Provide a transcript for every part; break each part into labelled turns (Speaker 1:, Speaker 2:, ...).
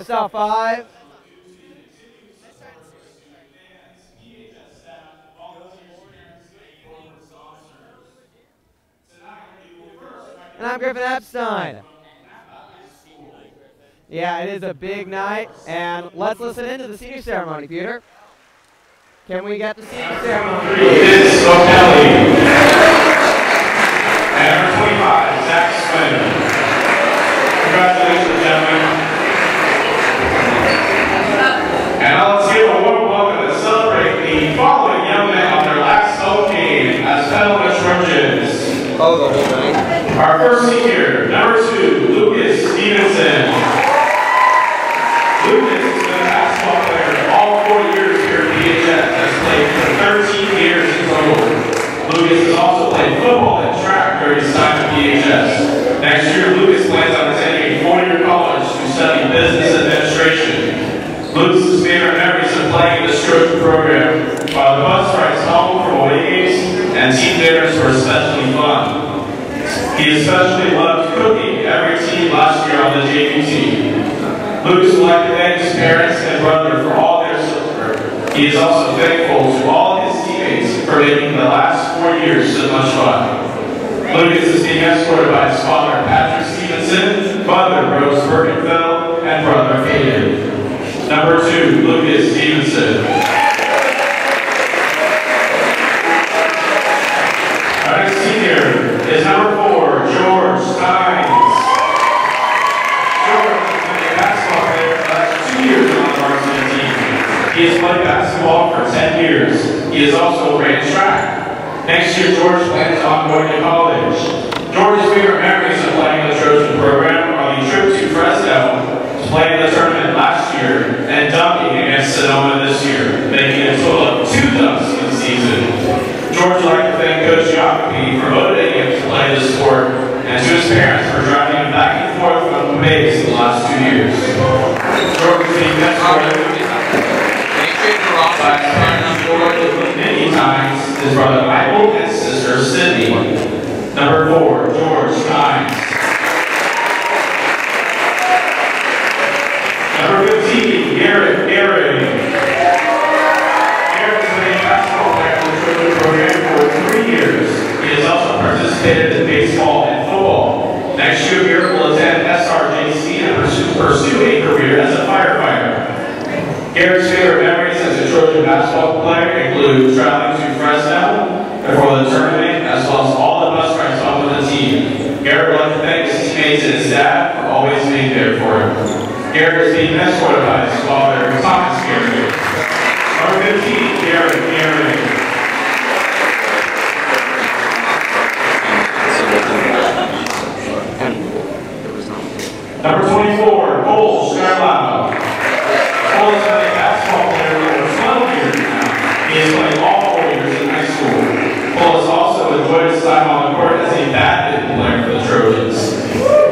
Speaker 1: Stop 5. And I'm Griffin Epstein. Yeah, it is a big night, and let's listen into the senior ceremony, Peter. Can we get the senior ceremony?
Speaker 2: This is O'Kelly. And number 25, Zach Swin. Congratulations, gentlemen. And now let's give a warm welcome to celebrate the following young men on their last home game as Petaluma Trojans.
Speaker 1: Oh, the whole thing.
Speaker 2: Our first senior, number 2, Lucas Stevenson. Lucas has been a basketball player all 4 years here at PHS, has played for 13 years in total. Lucas has also played football and track during his time at PHS. Next year, Lucas plans on attending a 4-year college to study business administration. Lucas's favorite memories of playing in the Trojan program, while the bus rides home from away games and team dinners were especially fun. He especially loved cooking every team last year on the JV team. Lucas would like to thank his parents and brother for all their support. He is also thankful to all his teammates for making the last 4 years so much fun. Lucas is being escorted by his father, Patrick Stevenson, mother, Rose Bergenfeld, and brother, Hayden. Number 2, Lucas Stevenson. Our next senior is number 4, George Steins. George has been a basketball player for the last 2 years on the varsity team. He has played basketball for 10 years. He has also ran track. Next year, George plans on going to college. George's favorite memories of playing in the Trojan program are the trip to Fresno to play in the tournament last year and dunking against Sonoma this year, making a total of 2 dunks in the season. George would like to thank Coach Jacoby for motivating him to play the sport, and to his parents for driving him back and forth from the base in the last 2 years. George is being escorted by his parents many times, his brother Michael and sister Sydney. Number 4, George Steins. Number 15, Garrett Aaron. Garrett has been a basketball player in the Trojan program for 3 years. He has also participated in baseball and football. Next year, Garrett will attend SRJC and pursue a career as a firefighter. Garrett's favorite memories as a Trojan basketball player include traveling to Fresno before the tournament, as well as all the bus rides home with the team. Garrett would like to thank his teammates and his dad for always being there for him. Garrett is being escorted by his father, Thomas Garrett. Number 15, Garrett Garrett. Number 24, Cole Scarlano. Cole has been a basketball player for 12 years now. He has played all 4 years in high school. Cole has also enjoyed his time on the court as a badminton player for the Trojans.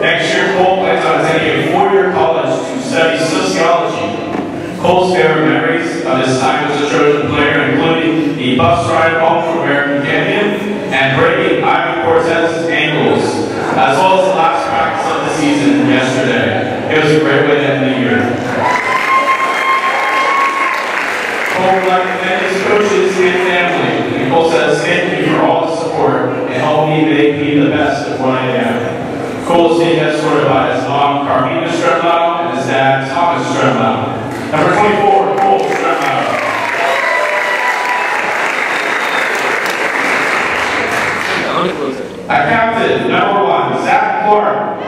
Speaker 2: Next year, Cole plans on attending a 4-year college to study sociology. Cole's favorite memories of his time as a Trojan player including the bus ride home from American Canyon and breaking Ivan Cortez's ankles, as well as the last practice of the season yesterday. It was a great way to end the year. Cole would like to thank his coaches and family. And Cole says, thank you for all the support and help me make me the best of what I am. Cole is being escorted by his mom, Carmina Stremlau, and his dad, Thomas Stremlau. Number 24, Cole Stremlau. At captain, number 1, Zach Clark.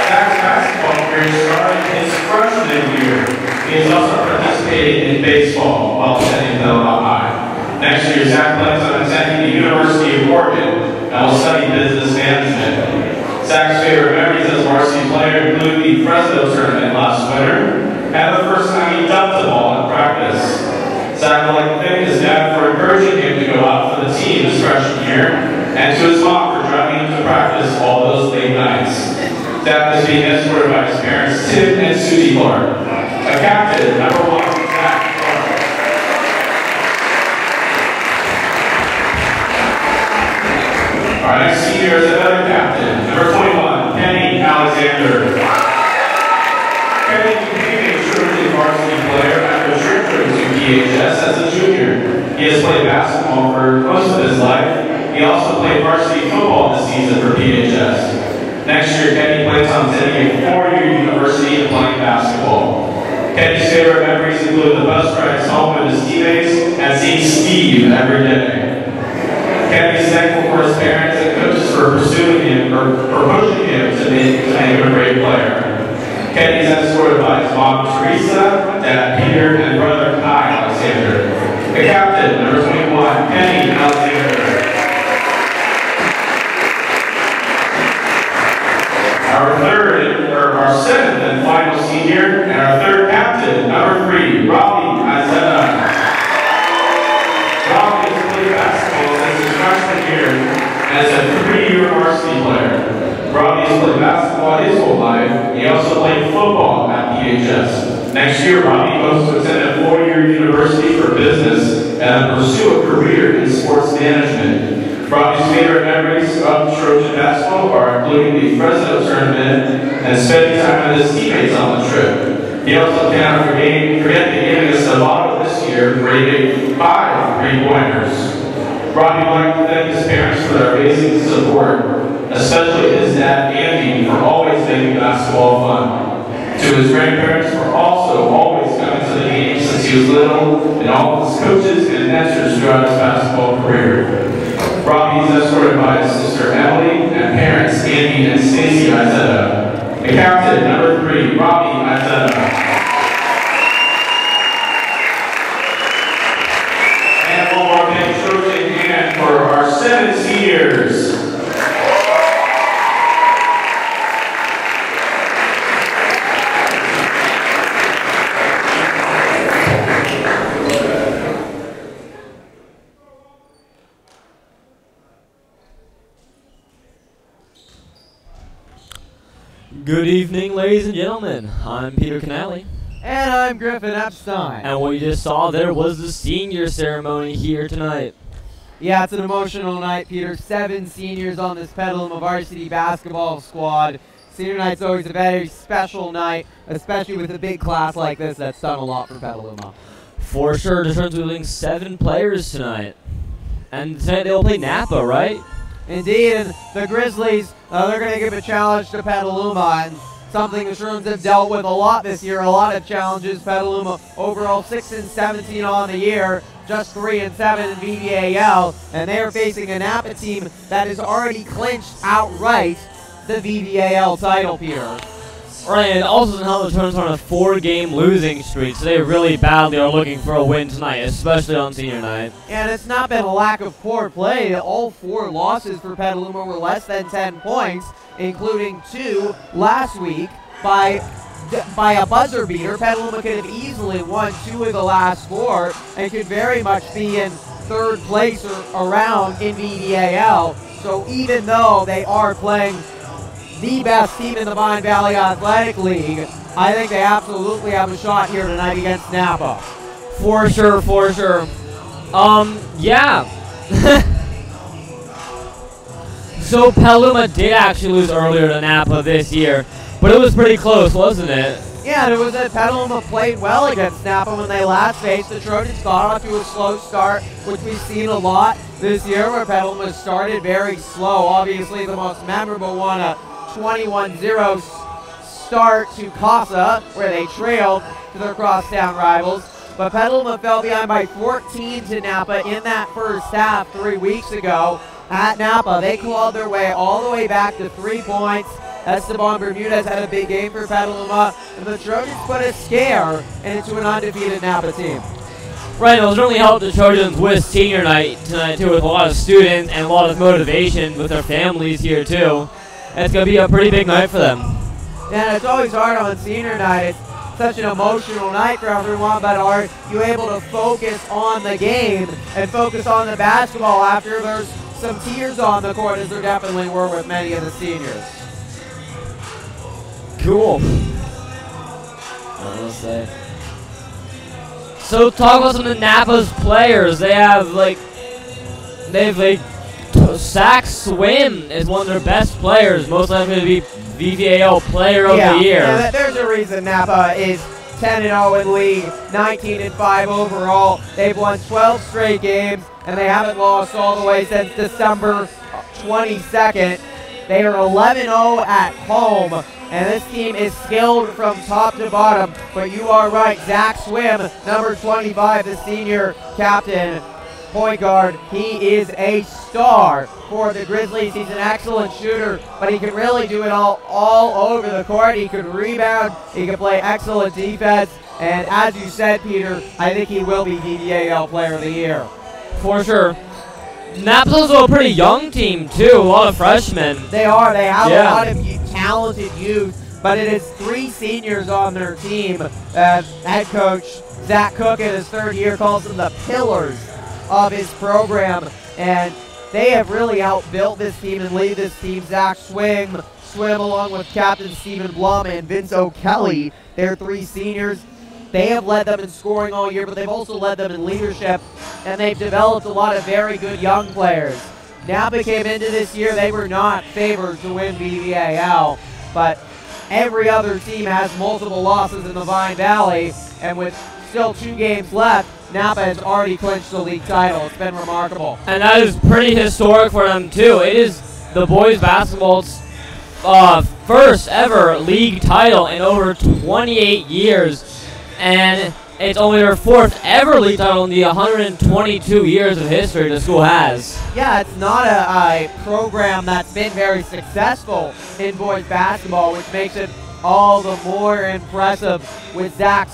Speaker 2: Zach's basketball career started his freshman year. He is also participating in baseball while attending Petaluma High. Next year, Zach plans on attending the University of Oregon and will study business management. Zach's favorite memories as a varsity player include the Fresno tournament last winter and the first time he dunked the ball in practice. Zach would like to thank his dad for encouraging him to go out for the team his freshman year, and to his mom for driving him to practice all those late nights. Zach is being escorted by his parents, Tim and Susie Clark. A captain, number 1, Zach Clark. Our next senior is another captain, number 21, Penny Alexander. PHS as a junior. He has played basketball for most of his life. He also played varsity football this season for PHS. Next year, Kenny plans on attending a 4-year university and playing basketball. Kenny's favorite memories include the bus rides home with his teammates and seeing Steve every day. Kenny is thankful for his parents and coaches for pursuing him or for pushing him to make him a great player. Kenny is escorted by his mom Teresa, dad Peter, and brother Kai Alexander. The captain, number 21, Kenny Alexander. Our seventh and final senior, and our third captain, number 3, Robbie Izetta. Robbie has played basketball since his freshman year and is a 3-year varsity player. Robbie has played basketball his whole life. He also played football at PHS. Next year, Robbie hopes to attend a 4-year university for business and pursue a career in sports management. Robbie's favorite memories of Trojan basketball are including the Fresno tournament and spending time with his teammates on the trip. He also cannot forget the game against Nevada this year, where he made 5 3-pointers. Robbie would like to thank his parents for their amazing support, especially his dad, Andy, for always making basketball fun. To his grandparents for also always coming to the game since he was little, and all of his coaches and mentors throughout his basketball career. Robbie is escorted by his sister Emily and parents Andy and Stacy Izetta. The captain, number 3, Robbie Izetta. And one more big Trojan hand for our 7 seniors.
Speaker 3: Good evening, ladies and gentlemen. I'm Peter Canale.
Speaker 1: And I'm Griffin Epstein.
Speaker 3: And what you just saw there was the senior ceremony here tonight.
Speaker 1: Yeah, it's an emotional night, Peter. 7 seniors on this Petaluma varsity basketball squad. Senior night's always a very special night, especially with a big class like this that's done a lot for Petaluma.
Speaker 3: For sure, the Trojans will be 7 players tonight. And tonight they'll play Napa, right?
Speaker 1: Indeed, and the Grizzlies, they're going to give a challenge to Petaluma, and something the Trojans have dealt with a lot this year, a lot of challenges. Petaluma overall 6-17 on the year, just 3-7 in VVAL, and they are facing a Napa team that has already clinched outright the VVAL title, Peter.
Speaker 3: Right, and also now the Trojans are on a 4-game losing streak, so they really badly are looking for a win tonight, especially on senior night.
Speaker 1: And it's not been a lack of poor play. All 4 losses for Petaluma were less than 10 points, including 2 last week by a buzzer beater. Petaluma could have easily won 2 of the last 4 and could very much be in 3rd place or around in VVAL. So even though they are playing the best team in the Vine Valley Athletic League, I think they absolutely have a shot here tonight against Napa.
Speaker 3: For sure, for sure. Yeah. So Petaluma did actually lose earlier to Napa this year, but it was pretty close, wasn't it?
Speaker 1: Yeah, and it was that Petaluma played well against Napa when they last faced. The Trojans got off to a slow start, which we've seen a lot this year, where Petaluma started very slow. Obviously, the most memorable one, a 21-0 start to Casa, where they trailed to their crosstown rivals. But Petaluma fell behind by 14 to Napa in that first half 3 weeks ago at Napa. They clawed their way all the way back to 3 points. Esteban Bermudez had a big game for Petaluma, and the Trojans put a scare into an undefeated Napa team.
Speaker 3: Right, it'll certainly help the Trojans with senior night tonight too, with a lot of students and a lot of motivation with their families here too. It's going to be a pretty big night for them.
Speaker 1: Yeah, it's always hard on senior night. It's such an emotional night for everyone, but are you able to focus on the game and focus on the basketball after there's some tears on the court, as there definitely were with many of the seniors?
Speaker 3: Cool. Let's say. So talk about some of Napa's players. They have Zach Swim is one of their best players, most likely to be VVAL Player of the Year.
Speaker 1: Yeah, there's a reason Napa is 10-0 in league, 19-5 overall. They've won 12 straight games, and they haven't lost all the way since December 22nd. They are 11-0 at home, and this team is skilled from top to bottom. But you are right, Zach Swim, number 25, the senior captain, point guard. He is a star for the Grizzlies. He's an excellent shooter, but he can really do it all over the court. He could rebound, he can play excellent defense, and as you said, Peter, I think he will be VVAL Player of the Year.
Speaker 3: For sure. Napa's also a pretty young team, too. A lot of freshmen.
Speaker 1: They are. They have a lot of talented youth, but it is 3 seniors on their team. Head coach Zach Cook in his 3rd year calls them the pillars of his program, and they have really outbuilt this team and lead this team. Zach Swim along with Captain Stephen Blum and Vince O'Kelly. They're 3 seniors. They have led them in scoring all year, but they've also led them in leadership, and they've developed a lot of very good young players. Napa came into this year, they were not favored to win VVAL, but every other team has multiple losses in the Vine Valley, and with still 2 games left, Napa has already clinched the league title. It's been remarkable.
Speaker 3: And that is pretty historic for them, too. It is the boys' basketball's first ever league title in over 28 years. And it's only their 4th ever league title in the 122 years of history the school has.
Speaker 1: Yeah, it's not a program that's been very successful in boys basketball, which makes it all the more impressive with Zach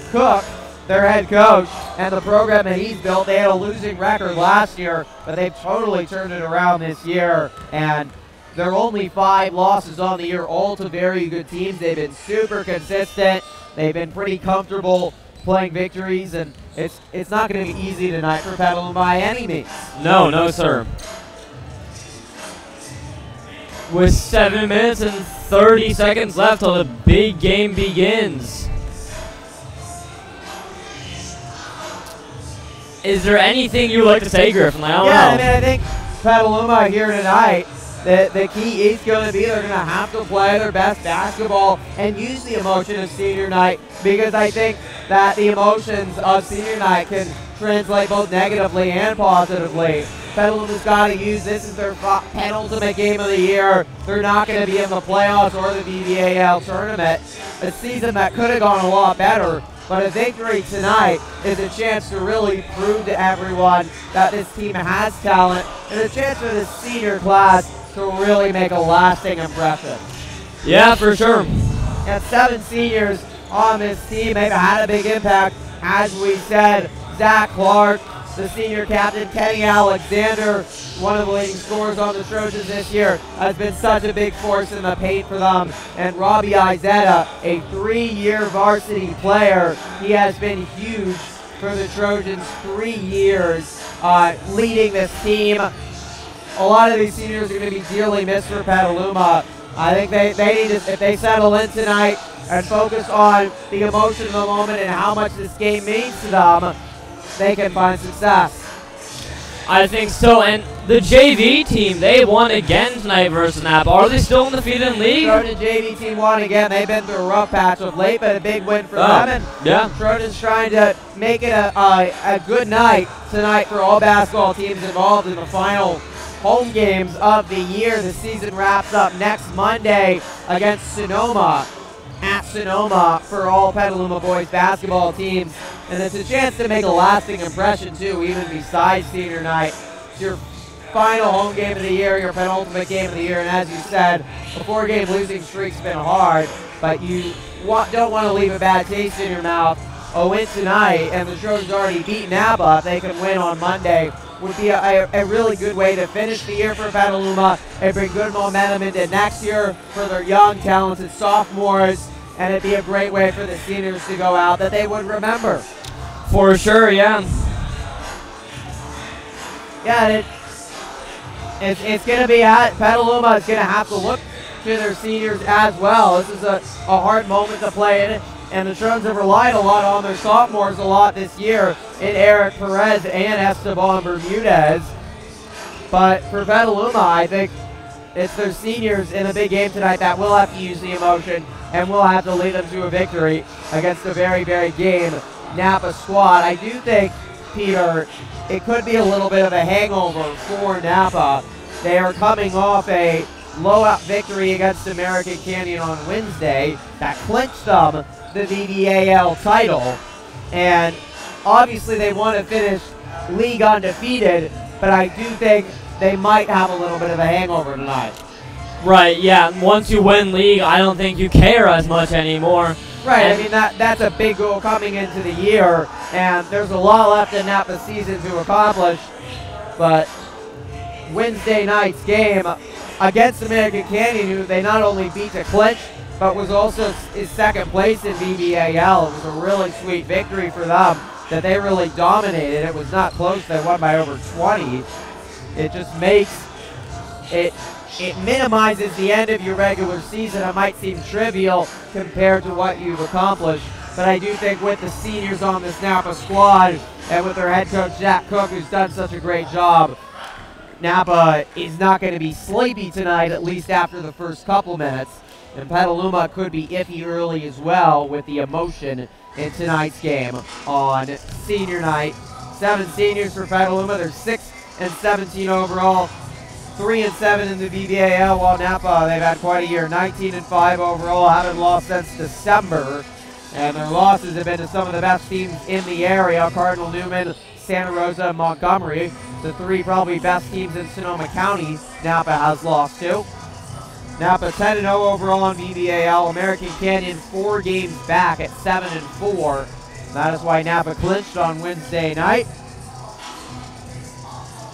Speaker 1: Cook, their head coach, and the program that he's built. They had a losing record last year, but they've totally turned it around this year, and they're only 5 losses on the year, all to very good teams. They've been super consistent. They've been pretty comfortable playing victories, and it's not going to be easy tonight for Petaluma by any means.
Speaker 3: No, sir. With 7 minutes and 30 seconds left till the big game begins. Is there anything you would like to say, Griffin? I don't know.
Speaker 1: I mean, I think Petaluma here tonight, the key is going to be they're going to have to play their best basketball and use the emotion of senior night, because I think that the emotions of senior night can translate both negatively and positively. Petaluma's got to use this as their penultimate game of the year. They're not going to be in the playoffs or the VVAL tournament. A season that could have gone a lot better, but a victory tonight is a chance to really prove to everyone that this team has talent, and a chance for this senior class to really make a lasting impression.
Speaker 3: Yeah, for sure.
Speaker 1: And 7 seniors on this team. They've had a big impact. As we said, Zach Clark, the senior captain, Kenny Alexander, one of the leading scorers on the Trojans this year, has been such a big force in the paint for them. And Robbie Izetta, a 3-year varsity player. He has been huge for the Trojans, 3 years leading this team. A lot of these seniors are going to be dearly missed for Petaluma. I think they need to, if they settle in tonight and focus on the emotion of the moment and how much this game means to them, they can find success.
Speaker 3: I think so. And the JV team, they won again tonight versus Napa. Are they still undefeated in league?
Speaker 1: Trojan JV team won again. They've been through a rough patch of late, but a big win for them. And
Speaker 3: yeah.
Speaker 1: Trojans trying to make it a good night tonight for all basketball teams involved in the final home games of the year. The season wraps up next Monday against Sonoma, at Sonoma, for all Petaluma boys basketball teams. And it's a chance to make a lasting impression too, even besides senior night. It's your final home game of the year, your penultimate game of the year, and as you said, a 4-game losing streak's been hard, but you don't want to leave a bad taste in your mouth. A win tonight, and the Trojans already beat Napa. If they can win on Monday, would be a really good way to finish the year for Petaluma and bring good momentum into next year for their young, talented sophomores, and it'd be a great way for the seniors to go out that they would remember.
Speaker 3: For sure, yeah.
Speaker 1: Yeah, it's going to be Petaluma is going to have to look to their seniors as well. This is a hard moment to play in it. And the Trojans have relied a lot on their sophomores this year in Eric Perez and Esteban Bermudez. But for Petaluma, I think it's their seniors in the big game tonight that will have to use the emotion and will have to lead them to a victory against a very, very game Napa squad. I do think, Peter, it could be a little bit of a hangover for Napa. They are coming off a blowout victory against American Canyon on Wednesday that clinched them the VVAL title, and obviously they want to finish league undefeated, but I do think they might have a little bit of a hangover tonight.
Speaker 3: Right, yeah. Once you win league, I don't think you care as much anymore.
Speaker 1: Right, I mean, that's a big goal coming into the year, and there's a lot left in Napa's season to accomplish, but Wednesday night's game against American Canyon, who they not only beat to clinch, but was also in second place in VVAL. It was a really sweet victory for them that they really dominated. It was not close. They won by over 20. It just makes it minimizes the end of your regular season. It might seem trivial compared to what you've accomplished, but I do think with the seniors on this Napa squad and with their head coach Jack Cook, who's done such a great job, Napa is not going to be sleepy tonight, at least after the first couple minutes. And Petaluma could be iffy early as well with the emotion in tonight's game on senior night. 7 seniors for Petaluma. They're 6 and 17 overall, 3 and 7 in the VVAL, while Napa, they've had quite a year. 19 and 5 overall, haven't lost since December. And their losses have been to some of the best teams in the area: Cardinal Newman, Santa Rosa, and Montgomery. The 3 probably best teams in Sonoma County Napa has lost to. Napa 10 and 0 overall in VVAL. American Canyon 4 games back at 7 and 4. That is why Napa clinched on Wednesday night.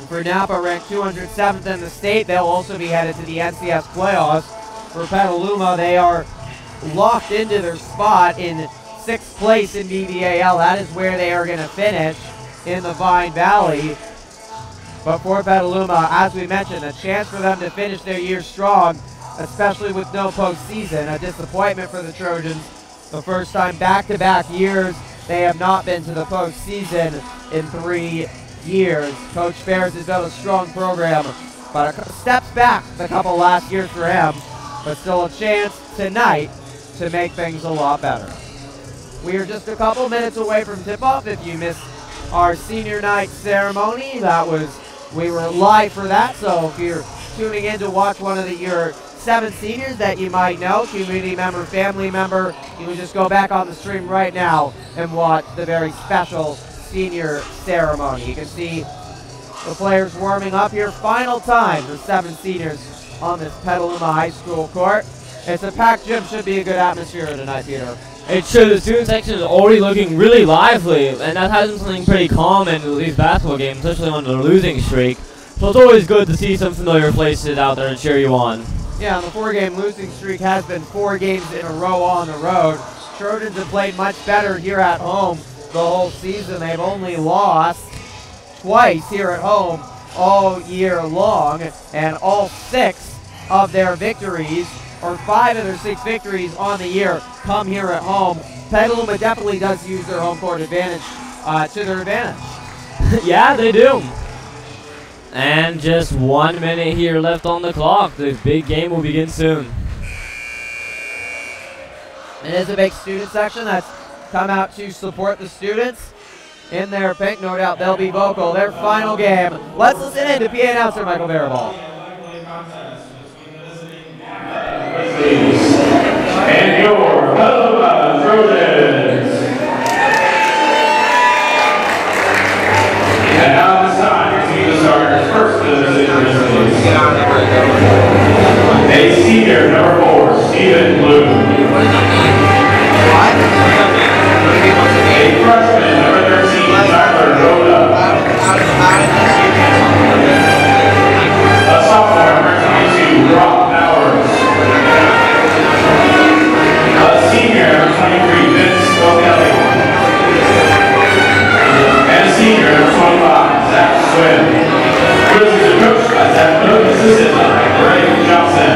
Speaker 1: For Napa, ranked 207th in the state, they'll also be headed to the NCS playoffs. For Petaluma, they are locked into their spot in 6th place in VVAL. That is where they are going to finish in the Vine Valley. But for Petaluma, as we mentioned, a chance for them to finish their year strong, especially with no postseason. A disappointment for the Trojans. The first time back-to-back years they have not been to the postseason in 3 years. Coach Ferris has built a strong program, but steps back the couple last years for him, but still a chance tonight to make things a lot better. We are just a couple minutes away from tip-off. If you missed our senior night ceremony, we were live for that, so if you're tuning in to watch one of your 7 seniors that you might know, community member, family member, you can just go back on the stream right now and watch the very special senior ceremony. You can see the players warming up here. Final time for 7 seniors on this Petaluma High School court. It's a packed gym. Should be a good atmosphere tonight, Peter.
Speaker 3: It should. The student section is already looking really lively, and that has been something pretty common in these basketball games, especially on the losing streak. So it's always good to see some familiar faces out there and cheer you on.
Speaker 1: Yeah, the 4-game losing streak has been 4 games in a row on the road. Trojans have played much better here at home the whole season. They've only lost twice here at home all year long, and all 6 of their victories, or 5 of their 6 victories on the year, come here at home. Petaluma definitely does use their home court advantage to their advantage.
Speaker 3: Yeah, they do. And just 1 minute here left on the clock. The big game will begin soon.
Speaker 1: It is a big student section that's come out to support the students in their pink. No doubt they'll be vocal. Their final game. Let's listen in to PA announcer Michael Baraball.
Speaker 2: And your Petaluma Trojans. And now it's time to see the starters. First position is a senior, number 4, Stephen Bloom. A freshman, number 13, Tyler Rhoda. A sophomore, number 22, Brock Bowers. A senior, number 23, Vince O'Kelly. And a senior, number 25, Zach Swin. Grizzlies are coached by Zach Cook, assistant by Ray Johnson.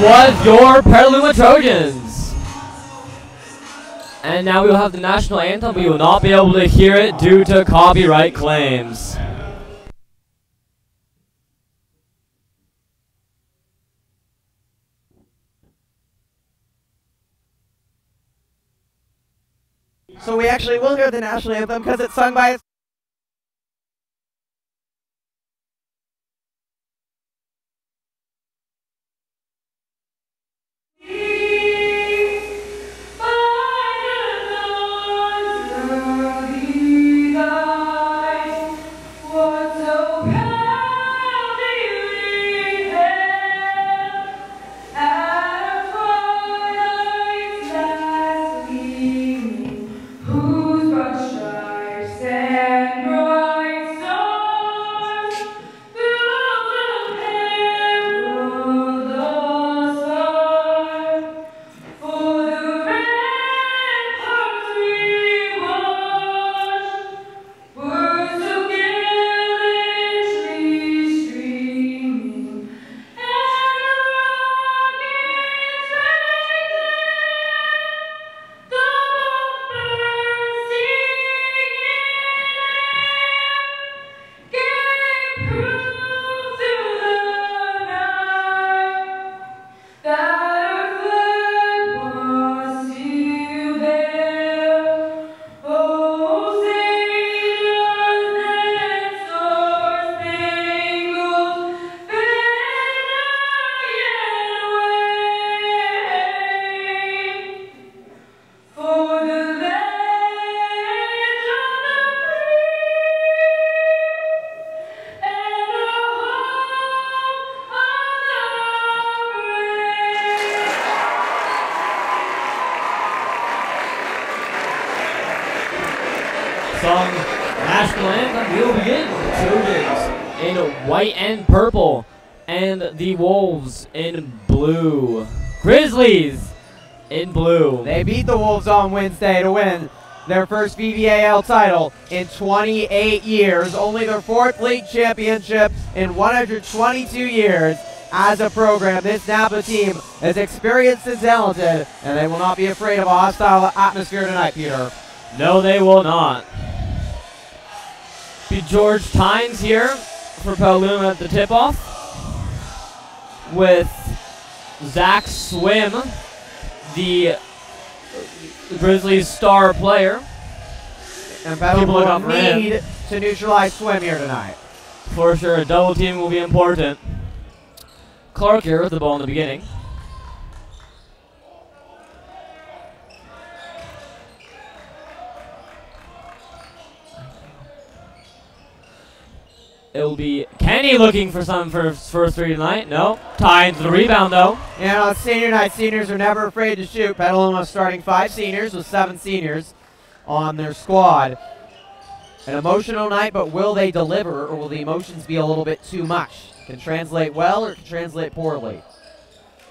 Speaker 3: that was your Petaluma Trojans. And now we will have the national anthem. We will not be able to hear it due to copyright claims.
Speaker 1: So we actually will hear the national anthem because it's sung by
Speaker 3: Song national anthem. We will begin with the Trojans in white and purple, and the Wolves in blue. Grizzlies in blue.
Speaker 1: They beat the Wolves on Wednesday to win their first VVAL title in 28 years, only their 4th league championship in 122 years as a program. This Napa team is experienced and talented, and they will not be afraid of a hostile atmosphere tonight, Peter.
Speaker 3: No, they will not. Be George Tynes here for Petaluma at the tip-off, with Zach Swim, the Grizzlies' star player.
Speaker 1: And Petaluma will need to neutralize Swim here tonight.
Speaker 3: For sure, double team will be important. Clark here with the ball in the beginning. It'll be Kenny looking for some for his first three tonight. No. Tynes the rebound, though.
Speaker 1: You know, it's senior night. Seniors are never afraid to shoot. Petaluma starting 5 seniors with 7 seniors on their squad. An emotional night, but will they deliver, or will the emotions be a little bit too much? Can translate well or can translate poorly.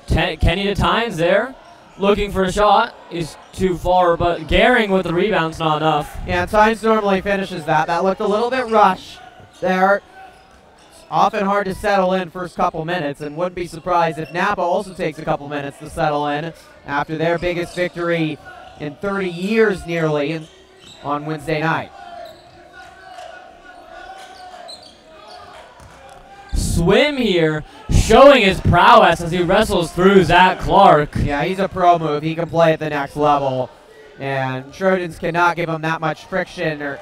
Speaker 3: Kenny to Tynes there. Looking for a shot. He's too far, but Gehring with the rebound's not enough.
Speaker 1: Yeah, Tynes normally finishes that. That looked a little bit rushed there. Often hard to settle in first couple minutes, and wouldn't be surprised if Napa also takes a couple minutes to settle in after their biggest victory in 30 years nearly on Wednesday night.
Speaker 3: Swim here, showing his prowess as he wrestles through Zach Clark.
Speaker 1: Yeah, he's a pro move. He can play at the next level, and Trojans cannot give him that much friction or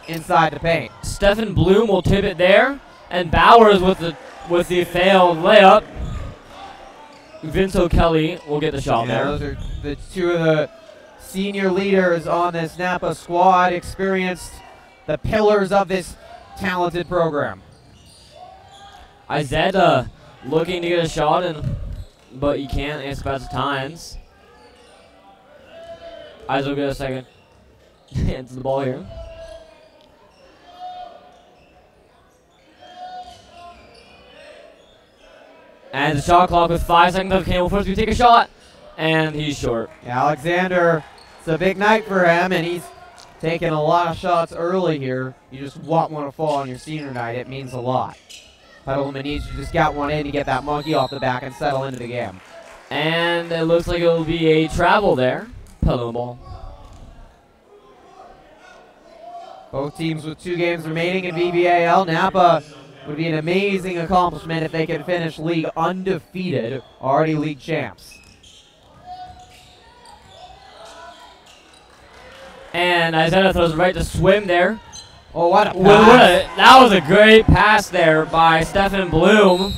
Speaker 1: inside the paint.
Speaker 3: Stephen Bloom will tip it there, and Bowers with the failed layup. Vince O'Kelly will get the shot there.
Speaker 1: Those are the two of the senior leaders on this Napa squad, experienced, the pillars of this talented program.
Speaker 3: Izetta looking to get a shot, but he can't. It's about the Tynes. Izetta will get a second. Hands the ball here. And the shot clock with 5 seconds left. Campbell first to take a shot, and he's short.
Speaker 1: Yeah, Alexander, it's a big night for him, and he's taking a lot of shots early here. You just want one to fall on your senior night. It means a lot. Petaluma needs to just get one in to get that monkey off the back and settle into the game.
Speaker 3: And it looks like it will be a travel there. Petaluma ball.
Speaker 1: Both teams with 2 games remaining in VVAL. Napa would be an amazing accomplishment if they could finish league undefeated, already league champs.
Speaker 3: And Isaiah throws right to Swim there.
Speaker 1: Oh, what a pass.
Speaker 3: That was a great pass there by Stephen Bloom.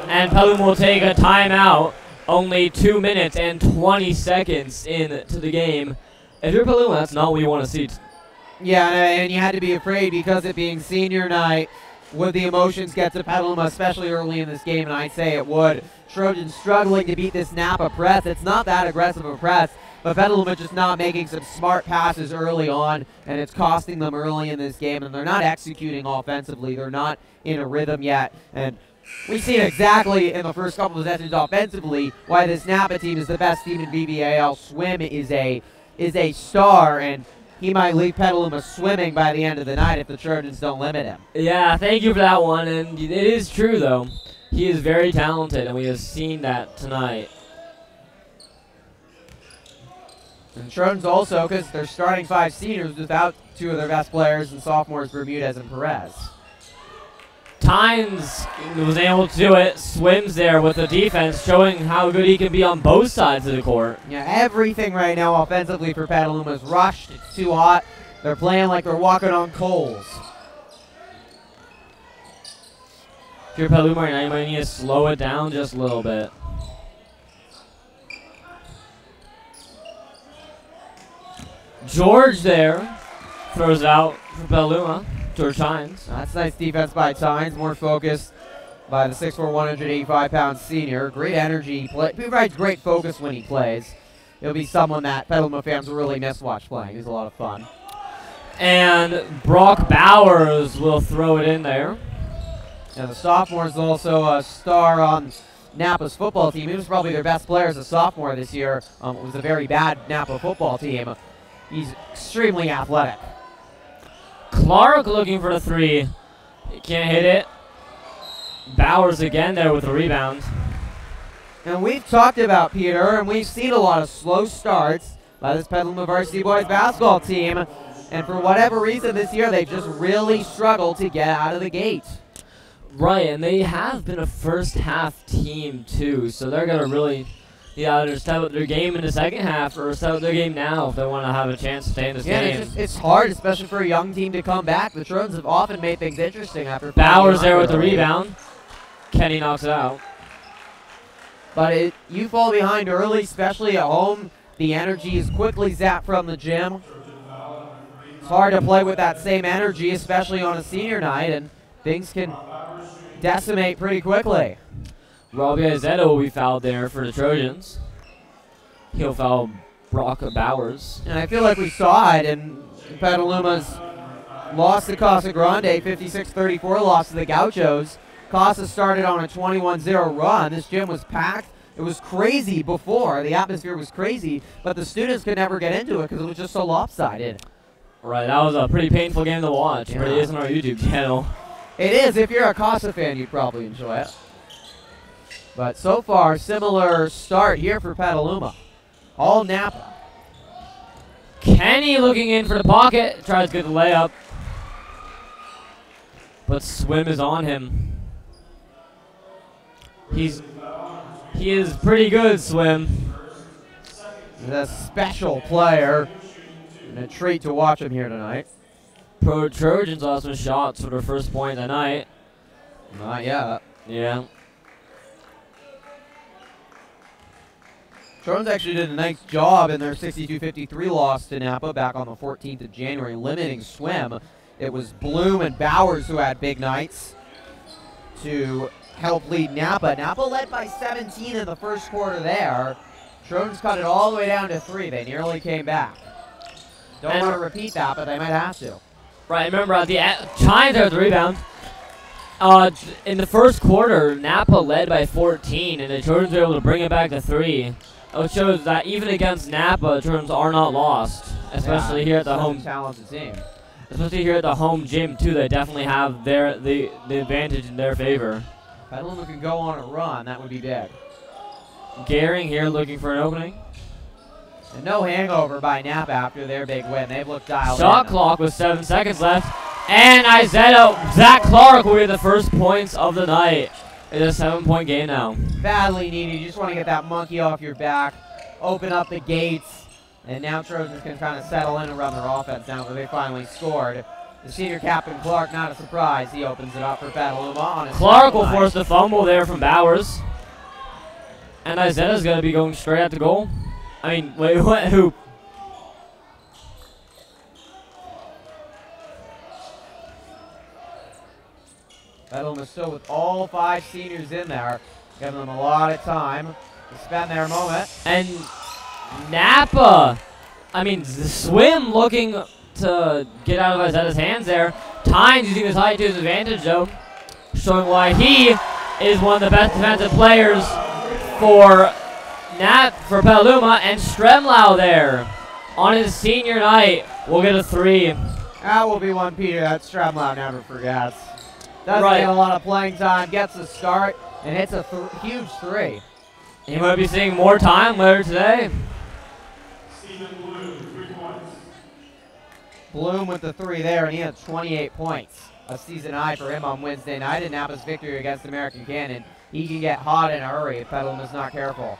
Speaker 3: And Petaluma will take a timeout. Only 2 minutes and 20 seconds into the game. If you're Petaluma, that's not what you want to see.
Speaker 1: Yeah, and you had to be afraid because it being senior night, would the emotions get to Petaluma, especially early in this game, and I'd say it would. Trojans struggling to beat this Napa press. It's not that aggressive a press, but Petaluma just not making some smart passes early on, and it's costing them early in this game, and they're not executing offensively. They're not in a rhythm yet, and we've seen exactly in the first couple of possessions offensively why this Napa team is the best team in VVAL. Swim is a star, and he might leave Petaluma swimming by the end of the night if the Trojans don't limit him.
Speaker 3: Yeah, thank you for that one. And it is true, though. He is very talented, and we have seen that tonight.
Speaker 1: And Trojans also, because they're starting 5 seniors without 2 of their best players and sophomores, Bermudez and Perez.
Speaker 3: Tynes was able to do it, Swims there with the defense, showing how good he can be on both sides of the court.
Speaker 1: Yeah, everything right now offensively for Petaluma is rushed. It's too hot. They're playing like they're walking on coals.
Speaker 3: If you're Petaluma right now, you might need to slow it down just a little bit. George there throws it out for Petaluma. George Tynes.
Speaker 1: That's nice defense by Tynes. More focused by the 6'4", 185-pound senior. Great energy. He provides great focus when he plays. He'll be someone that Petaluma fans will really miss watch playing. He's a lot of fun.
Speaker 3: And Brock Bowers will throw it in there.
Speaker 1: And the sophomore is also a star on Napa's football team. He was probably their best player as a sophomore this year. It was a very bad Napa football team. He's extremely athletic.
Speaker 3: Clark looking for the 3. He can't hit it. Bowers again there with the rebound.
Speaker 1: And we've talked about Peter, and we've seen a lot of slow starts by this Petaluma varsity boys basketball team. And for whatever reason this year, they've just really struggled to get out of the gate.
Speaker 3: Right, and they have been a first half team too, so they're going to really either step up their game in the second half or step up their game now if they want to have a chance to stay in this game.
Speaker 1: It's hard, especially for a young team to come back. The Trojans have often made things interesting after
Speaker 3: Bowers there with the rebound. Kenny knocks it out.
Speaker 1: But you fall behind early, especially at home. The energy is quickly zapped from the gym. It's hard to play with that same energy, especially on a senior night, and things can decimate pretty quickly.
Speaker 3: Robbie Izetta will be fouled there for the Trojans. He'll foul Brock Bowers.
Speaker 1: And I feel like we saw it in Petaluma's loss to Casa Grande, 56-34 loss to the Gauchos. Casa started on a 21-0 run. This gym was packed. It was crazy before. The atmosphere was crazy, but the students could never get into it because it was just so lopsided.
Speaker 3: Right, that was a pretty painful game to watch, but it is on our YouTube channel.
Speaker 1: It is. If you're a Casa fan, you'd probably enjoy it. But so far, similar start here for Petaluma. All Napa.
Speaker 3: Kenny looking in for the pocket. Tries to get the layup. But Swim is on him. He is pretty good, Swim.
Speaker 1: He's a special player. And a treat to watch him here tonight.
Speaker 3: Pro Trojans lost some shots for their first point of the night.
Speaker 1: Not yet.
Speaker 3: Yeah.
Speaker 1: Trojans actually did a nice job in their 62-53 loss to Napa back on the 14th of January, limiting Swim. It was Bloom and Bowers who had big nights to help lead Napa. Napa led by 17 in the first quarter there. Trojans cut it all the way down to 3. They nearly came back. Don't want to repeat that, but they might have to.
Speaker 3: Right, remember, the Giants there with the rebound. In the first quarter, Napa led by 14, and the Trojans were able to bring it back to 3. It shows that even against Napa, Trojans are not lost, especially here at the home.
Speaker 1: Talented team.
Speaker 3: especially here at the home gym too. They definitely have the advantage in their favor.
Speaker 1: Petaluma can go on a run. That would be big.
Speaker 3: Gehring here looking for an opening.
Speaker 1: And no hangover by Napa after their big win. They've looked dialed
Speaker 3: Shot
Speaker 1: in.
Speaker 3: clock with 7 seconds left. And Zach Clark will be the first points of the night. It's a 7-point game now.
Speaker 1: Badly needed. You just want to get that monkey off your back, open up the gates, and now Trojans can kind of settle in and run their offense now that they finally scored. The senior captain Clark, not a surprise. He opens it up for Petaluma on his
Speaker 3: Clark will force the fumble there from Bowers. And Izetta's going to be going straight at the goal. I mean, wait, what? Who?
Speaker 1: Petaluma still with all 5 seniors in there, giving them a lot of time to spend their moment.
Speaker 3: And Napa, I mean, Swim looking to get out of Izetta's hands there. Tynes using his height to his advantage, though, showing why he is one of the best defensive players for Petaluma. And Stremlau there on his senior night will get a 3.
Speaker 1: That will be one, Peter, that Stremlau never forgets. Doesn't
Speaker 3: Right.
Speaker 1: get a lot of playing time, gets the start, and hits a huge 3.
Speaker 3: He might be seeing more time later today.
Speaker 1: Bloom with the 3 there, and he had 28 points. A season high for him on Wednesday night in Napa's victory against American Cannon. He can get hot in a hurry if Petaluma's not careful.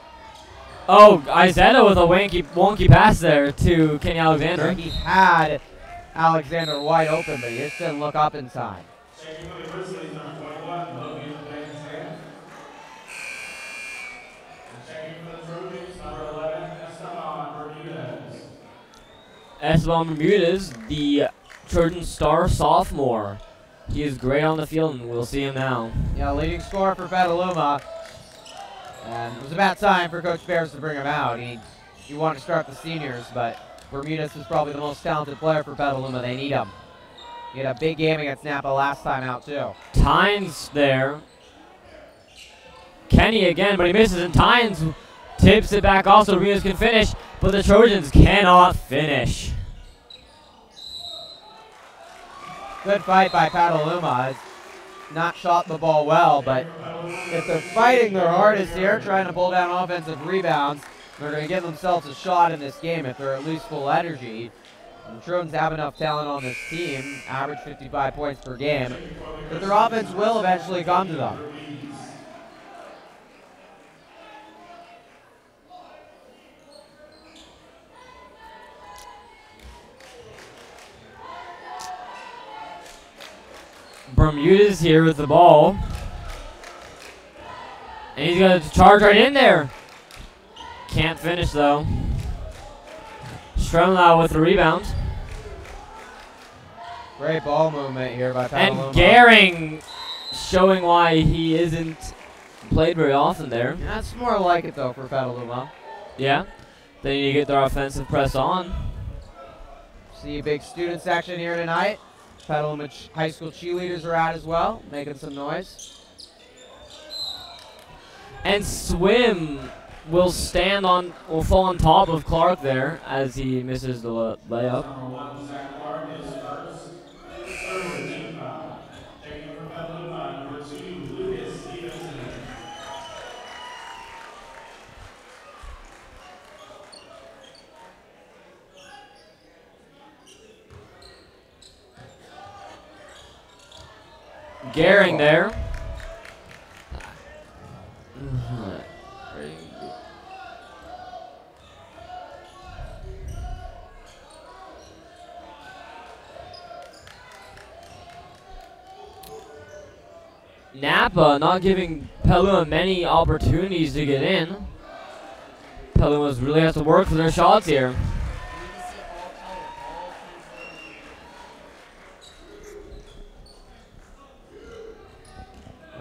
Speaker 3: Oh, Izetta with a wonky pass there to Kenny Alexander.
Speaker 1: He had Alexander wide open, but he just didn't look up in time.
Speaker 2: Checking for the Grizzlies, number 21, Logan Van. Checking for the Trojans, number 11, Esteban Bermudez.
Speaker 3: Esteban Bermudez, the Trojan star sophomore. He is great on the field, and we'll see him now.
Speaker 1: Yeah, leading scorer for Petaluma. And it was about time for Coach Bears to bring him out. He wanted to start the seniors, but Bermudez is probably the most talented player for Petaluma. They need him. He had a big game against Napa last time out, too.
Speaker 3: Tynes there. Kenny again, but he misses, and Tynes tips it back off so Bermudez can finish, but the Trojans cannot finish.
Speaker 1: Good fight by Petaluma. Not shot the ball well, but if they're fighting their hardest here, trying to pull down offensive rebounds, they're going to give themselves a shot in this game if they're at least full energy. And the Trojans have enough talent on this team, average 55 points per game, but their offense will eventually come to them.
Speaker 3: Bermudez here with the ball. And he's going to charge right in there. Can't finish, though. Stremlau with the rebound.
Speaker 1: Great ball movement here by Petaluma.
Speaker 3: And Gehring showing why he isn't played very often there.
Speaker 1: Yeah, that's more like it, though, for Petaluma.
Speaker 3: Yeah. They need to get their offensive press on.
Speaker 1: See a big student section here tonight. Petaluma High School cheerleaders are out as well, making some noise.
Speaker 3: And Swim will fall on top of Clark there as he misses the layup.
Speaker 2: Number 1, Zach Clark is first. Third, team foul. Checking for Petaluma, number 2, Lucas Stevenson.
Speaker 3: Gehring there. Napa not giving Petaluma many opportunities to get in. Petaluma really has to work for their shots here.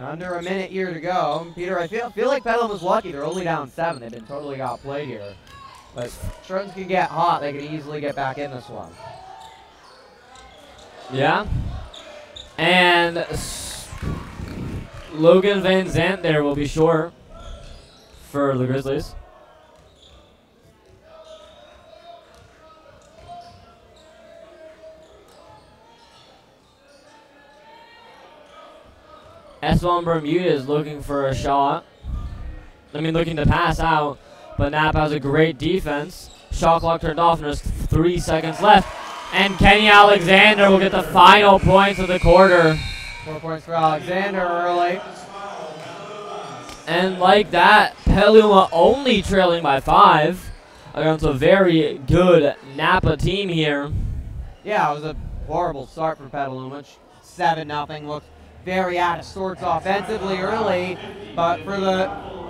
Speaker 1: Under a minute here to go. Peter, I feel like Petaluma's lucky. They're only down 7. They've been totally outplayed here. But Trojans can get hot. They can easily get back in this one.
Speaker 3: Yeah. And Logan Van Zant there will be short for the Grizzlies. Esteban Bermuda is looking for a shot. Looking to pass out, but Napa has a great defense. Shot clock turned off, and there's 3 seconds left. And Kenny Alexander will get the final points of the quarter.
Speaker 1: 4 points for Alexander early.
Speaker 3: And like that, Petaluma only trailing by 5 against a very good Napa team here.
Speaker 1: Yeah, it was a horrible start for Petaluma. 7-0. Looked very out of sorts offensively early, but for the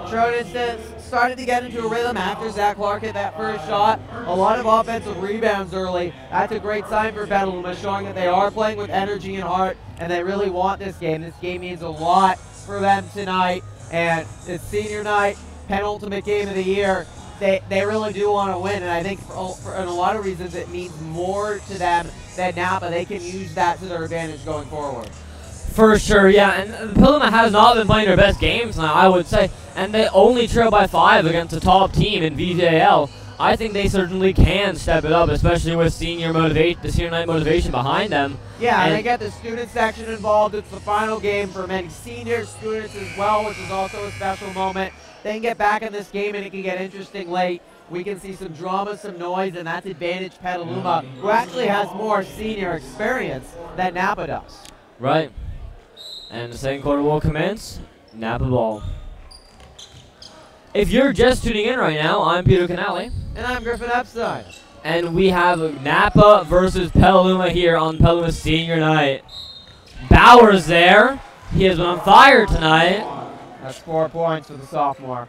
Speaker 1: Trojans started to get into a rhythm after Zach Clark hit that first shot. A lot of offensive rebounds early. That's a great sign for Petaluma, showing that they are playing with energy and heart, and they really want this game. This game means a lot for them tonight, and it's senior night, penultimate game of the year. They really do want to win, and I think for a lot of reasons it means more to them than Napa. They can use that to their advantage going forward.
Speaker 3: For sure, yeah, and Petaluma has not been playing their best games now, I would say, and they only trail by 5 against a top team in VVAL. I think they certainly can step it up, especially with the senior night motivation behind them.
Speaker 1: Yeah, and they get the student section involved. It's the final game for many senior students as well, which is also a special moment. They can get back in this game, and it can get interesting late. We can see some drama, some noise, and that's advantage Petaluma, who actually has more senior experience than Napa does.
Speaker 3: Right. And the second quarter will commence. Napa ball. If you're just tuning in right now, I'm Peter Canale.
Speaker 1: And I'm Griffin Epstein.
Speaker 3: And we have Napa versus Petaluma here on Petaluma Senior Night. Bowers there. He has been on fire tonight.
Speaker 1: That's 4 points for the sophomore.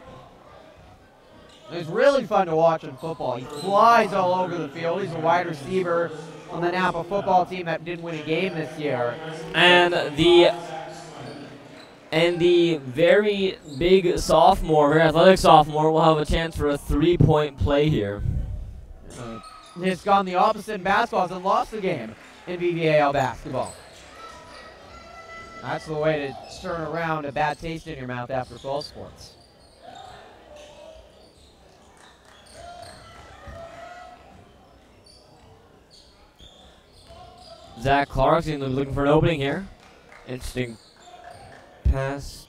Speaker 1: It's really fun to watch in football. He flies all over the field. He's a wide receiver on the Napa football team that didn't win a game this year.
Speaker 3: And the very big sophomore, very athletic sophomore, will have a chance for a 3-point play here.
Speaker 1: It's gone the opposite in basketball and lost the game in VVAL basketball. That's the way to turn around a bad taste in your mouth after fall sports.
Speaker 3: Zach Clark seems to be looking for an opening here. Interesting pass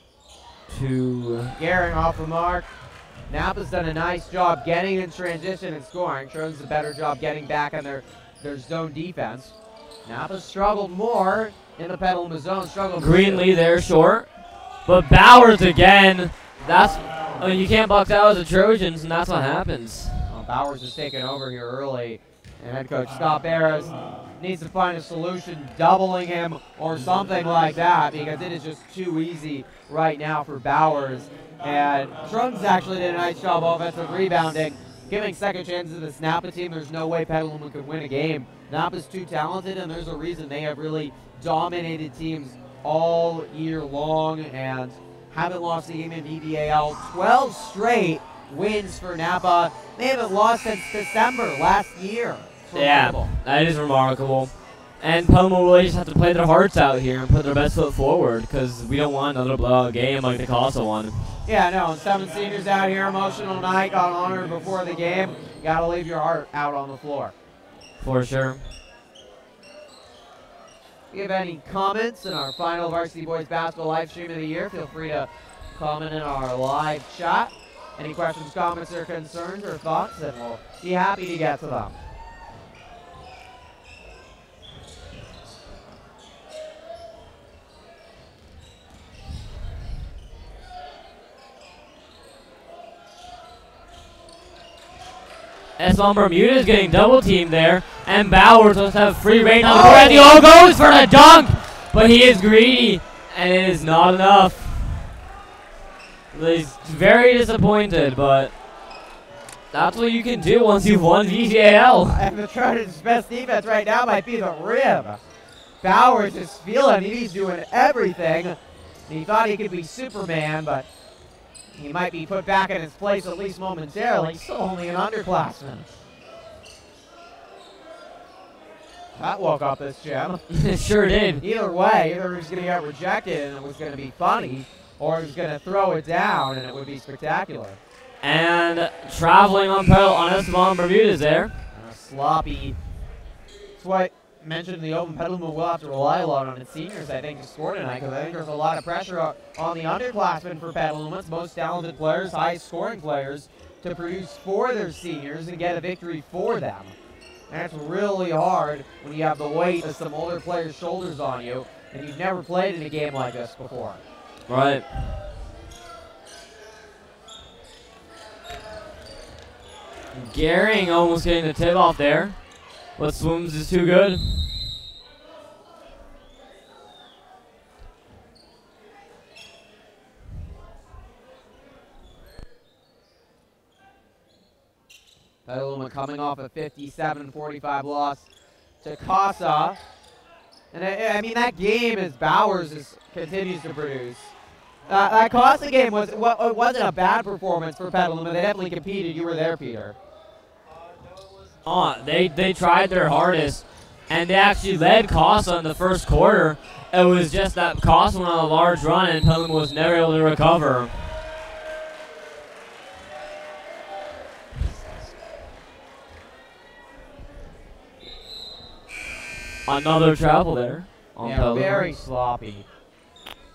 Speaker 3: to
Speaker 1: Gehring off the mark. Napa's done a nice job getting in transition and scoring. Trojans a better job getting back on their zone defense. Napa struggled more in the Petaluma zone.
Speaker 3: Greenlee there short. But Bowers again. You can't box out as the Trojans, and that's what happens.
Speaker 1: Well, Bowers is taking over here early. And head coach Scott Barras needs to find a solution, doubling him or something like that, because it is just too easy right now for Bowers. And Trojans actually did a nice job offensive rebounding, giving second chances to this Napa team. There's no way Petaluma could win a game. Napa's too talented, and there's a reason they have really dominated teams all year long and haven't lost a game in VVAL. 12 straight wins for Napa. They haven't lost since December last year.
Speaker 3: Yeah, that is remarkable. And Petaluma really just have to play their hearts out here and put their best foot forward, because we don't want another blowout game like the Casa one.
Speaker 1: Yeah, no, 7 seniors out here, emotional night, got honored before the game. You got to leave your heart out on the floor.
Speaker 3: For sure.
Speaker 1: If you have any comments in our final Varsity Boys Basketball live stream of the year, feel free to comment in our live chat. Any questions, comments, or concerns or thoughts, and we'll be happy to get to them.
Speaker 3: Esteban Bermuda is getting double teamed there, and Bowers must have free reign on the court. And the goes for the dunk, but he is greedy, and it is not enough. He's very disappointed, but that's what you can do once you've won VVAL.
Speaker 1: And the Trojans' best defense right now might be the rim. Bowers is feeling he's doing everything. He thought he could be Superman, but he might be put back in his place at least momentarily. He's still only an underclassman. That woke up this gym.
Speaker 3: It sure did.
Speaker 1: Either way, either he's going to get rejected and it was going to be funny, or he's going to throw it down and it would be spectacular.
Speaker 3: And traveling on Esteban Bermudez there.
Speaker 1: And a sloppy. It's what mentioned in the open, Petaluma will have to rely a lot on its seniors, I think, to score tonight, because I think there's a lot of pressure on the underclassmen for Petaluma, most talented players, highest scoring players, to produce for their seniors and get a victory for them. And it's really hard when you have the weight of some older players' shoulders on you, and you've never played in a game like this before.
Speaker 3: Right. Gehring almost getting the tip off there, but Swims is too good.
Speaker 1: Petaluma coming off a 57-45 loss to Casa. And I mean, that game as Bowers continues to produce. That Casa game wasn't a bad performance for Petaluma. They definitely competed. You were there, Peter.
Speaker 3: They tried their hardest, and they actually led Casa in the first quarter. It was just that Casa went on a large run, and Petaluma was never able to recover. Another travel there.
Speaker 1: Yeah, very sloppy.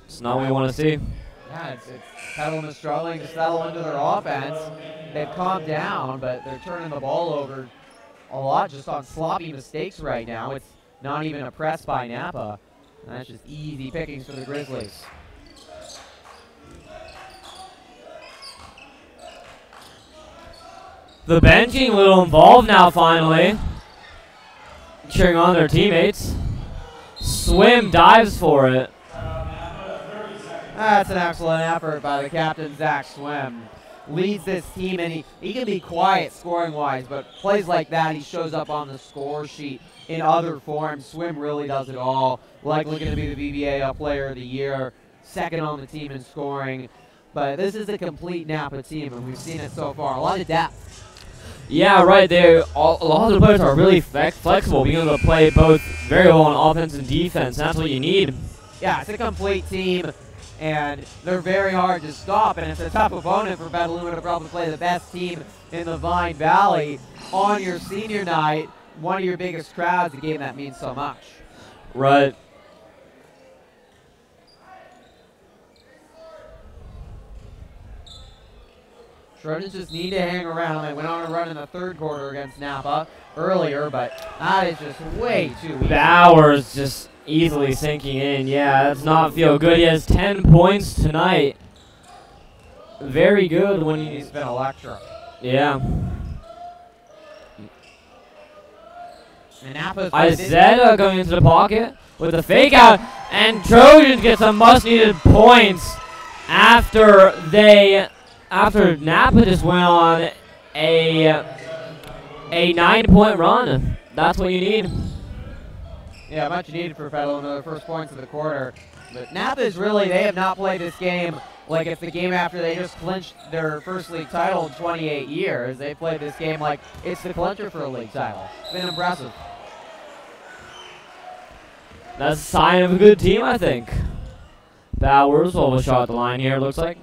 Speaker 3: It's not what we want to see.
Speaker 1: Yeah, it's Petaluma struggling to settle into their offense. They've calmed down, but they're turning the ball over a lot just on sloppy mistakes right now. It's not even a press by Napa. And that's just easy pickings for the Grizzlies.
Speaker 3: The bench getting a little involved now finally. Cheering on their teammates. Swim dives for it.
Speaker 1: That's an excellent effort by the captain, Zach Swim. Leads this team, and he can be quiet scoring-wise, but plays like that, he shows up on the score sheet in other forms. Swim really does it all. Like looking to be the VVAL Player of the Year, second on the team in scoring. But this is a complete Napa team, and we've seen it so far. A lot of depth.
Speaker 3: Yeah, right. A lot of the players are really flexible, being able to play both very well on offense and defense. That's what you need.
Speaker 1: Yeah, it's a complete team, and they're very hard to stop, and it's a tough opponent for Petaluma to probably play the best team in the Vine Valley on your senior night, one of your biggest crowds, a game that means so much.
Speaker 3: Right.
Speaker 1: Trojans just need to hang around. They went on a run in the third quarter against Napa earlier, but that is just way too easy.
Speaker 3: Bowers just easily sinking in. Yeah, that's not feel good. He has 10 points tonight. Very good when
Speaker 1: he's been electric.
Speaker 3: Yeah.
Speaker 1: And Napa's
Speaker 3: Izetta going into the pocket with a fake out, and Trojans get some much-needed points after Napa just went on a 9-point run. That's what you need.
Speaker 1: Yeah, much needed for Petaluma, the first points of the quarter. But Napa is really, they have not played this game like it's the game after they just clinched their first league title in 28 years. They played this game like it's the clincher for a league title. It's been impressive.
Speaker 3: That's a sign of a good team, I think. Bowers will have a shot at the line here, it looks like.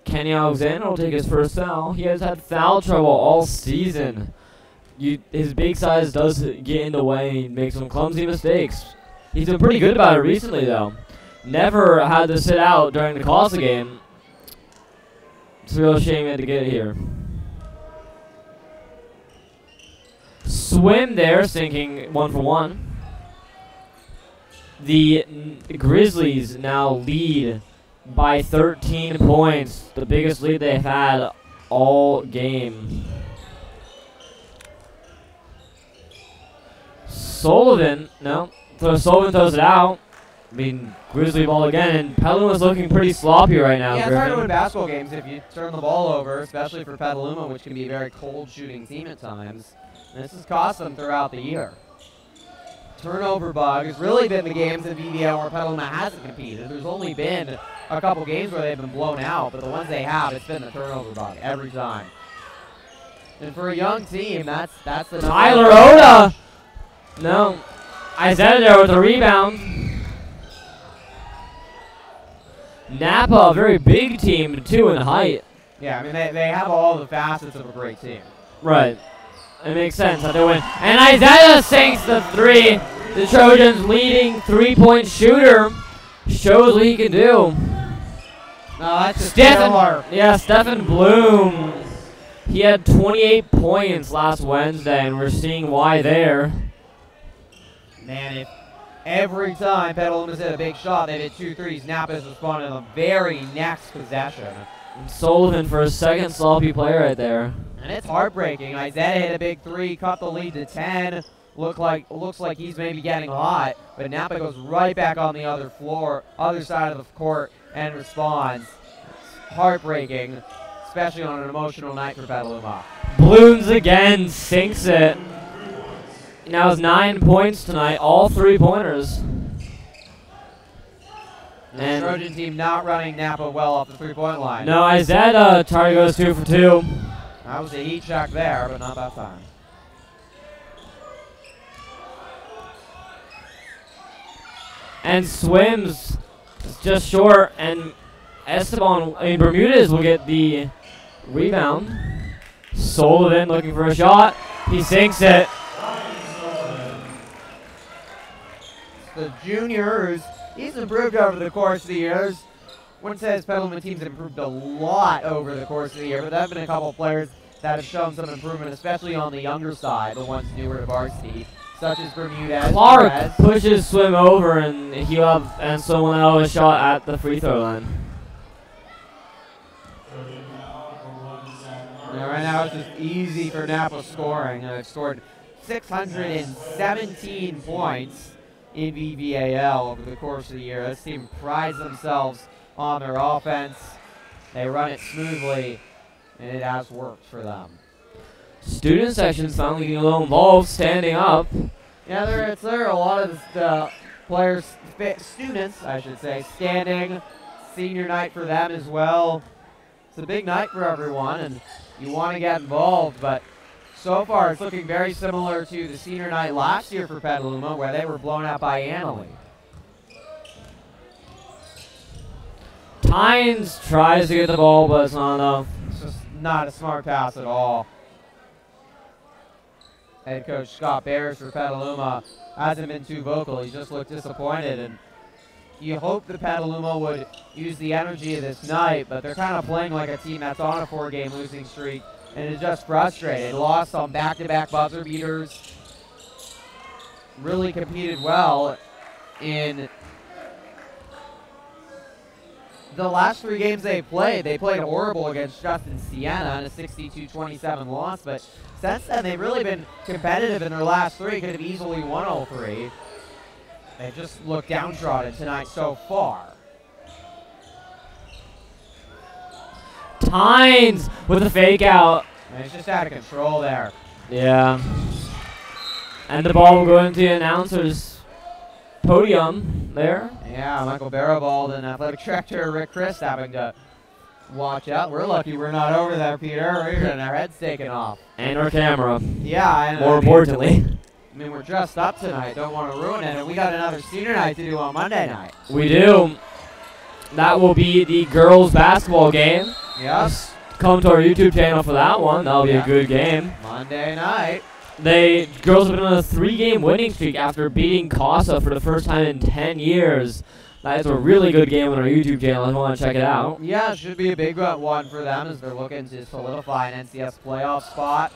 Speaker 3: Kenny Alexander will take his first foul. He has had foul trouble all season. His big size does get in the way and make some clumsy mistakes. He's been pretty good about it recently, though. Never had to sit out during the Casa game. It's a real shame he had to get here. Swim there, sinking 1 for 1. The Grizzlies now lead by 13 points, the biggest lead they've had all game. Sullivan throws it out. I mean, Grizzly ball again, and Petaluma's looking pretty sloppy right now.
Speaker 1: Yeah, it's hard to win basketball games if you turn the ball over, especially for Petaluma, which can be a very cold shooting team at times. And this has cost them throughout the year. Turnover bug has really been the games in VVAL where Petaluma hasn't competed. There's only been a couple games where they've been blown out, but the ones they have, it's been the turnover bug every time. And for a young team, that's the
Speaker 3: Tyler Oda. No, Izetta there with a rebound. Napa, a very big team, too, in height.
Speaker 1: Yeah, I mean, they have all the facets of a great team.
Speaker 3: Right. It makes sense that they win. And Isaiah sinks the three. The Trojans leading three-point shooter shows what he can do.
Speaker 1: No, that's just killer.
Speaker 3: Yeah, Stephen Bloom. He had 28 points last Wednesday, and we're seeing why there.
Speaker 1: Man, if every time Petaluma's hit a big shot, they've hit 2 threes. Napa's responded on the very next possession.
Speaker 3: And Sullivan for a second sloppy play right there.
Speaker 1: And it's heartbreaking. Isaiah hit a big 3, cut the lead to 10. Looks like he's maybe getting hot, but Napa goes right back on the other side of the court, and responds. It's heartbreaking, especially on an emotional night for Petaluma.
Speaker 3: Blooms again, sinks it. Now it's 9 points tonight, all 3-pointers.
Speaker 1: And the Trojan team not running Napa well off the 3-point line.
Speaker 3: No, Isaiah target goes 2 for 2.
Speaker 1: That was a heat check there, but not that time.
Speaker 3: And swims just short, and Bermudez will get the rebound. Sullivan looking for a shot. He sinks it.
Speaker 1: The junior, he's improved over the course of the years. Wouldn't say his Petaluma team's improved a lot over the course of the year, but there have been a couple of players that have shown some improvement, especially on the younger side, the ones newer to varsity, such as Bermudez.
Speaker 3: Clark pushes Swim over, and and someone else will have a shot at the free throw line.
Speaker 1: Yeah, right now it's just easy for Napa scoring. They've scored 617 points in VVAL over the course of the year. This team prides themselves on their offense. They run it smoothly, and it has worked for them.
Speaker 3: Student section's finally getting a little involved, standing up.
Speaker 1: Yeah, there are a lot of the players, students, I should say, standing. Senior night for them as well. It's a big night for everyone, and you want to get involved, but so far it's looking very similar to the senior night last year for Petaluma, where they were blown out by Annalee.
Speaker 3: Tynes tries to get the ball, but it's not enough.
Speaker 1: It's just not a smart pass at all. Head coach Scott Bears for Petaluma hasn't been too vocal. He just looked disappointed, and you hope that Petaluma would use the energy of this night, but they're kind of playing like a team that's on a 4-game losing streak and is just frustrated. Lost on back-to-back buzzer beaters. Really competed well in the last 3 games they played. They played horrible against Justin Siena in a 62-27 loss, but since then they've really been competitive in their last 3. Could have easily won all 3. They just look downtrodden tonight so far.
Speaker 3: Tynes with a fake out.
Speaker 1: And it's just out of control there.
Speaker 3: Yeah. And the ball will go into the announcer's podium there.
Speaker 1: Yeah, Michael Barabald and athletic director Rick Christ having to watch out. We're lucky we're not over there, Peter. We're getting our heads taken off.
Speaker 3: And our camera.
Speaker 1: Yeah. And
Speaker 3: more importantly.
Speaker 1: I mean, we're dressed up tonight. Don't want to ruin it. And we got another senior night to do on Monday night.
Speaker 3: We do. That will be the girls' basketball game.
Speaker 1: Yes.
Speaker 3: Come to our YouTube channel for that one. That'll be a good game.
Speaker 1: Monday night.
Speaker 3: Girls have been on a 3-game winning streak after beating Casa for the first time in 10 years. That is a really good game on our YouTube channel. If you want to check it out.
Speaker 1: Yeah, it should be a big one for them as they're looking to solidify an NCS playoff spot.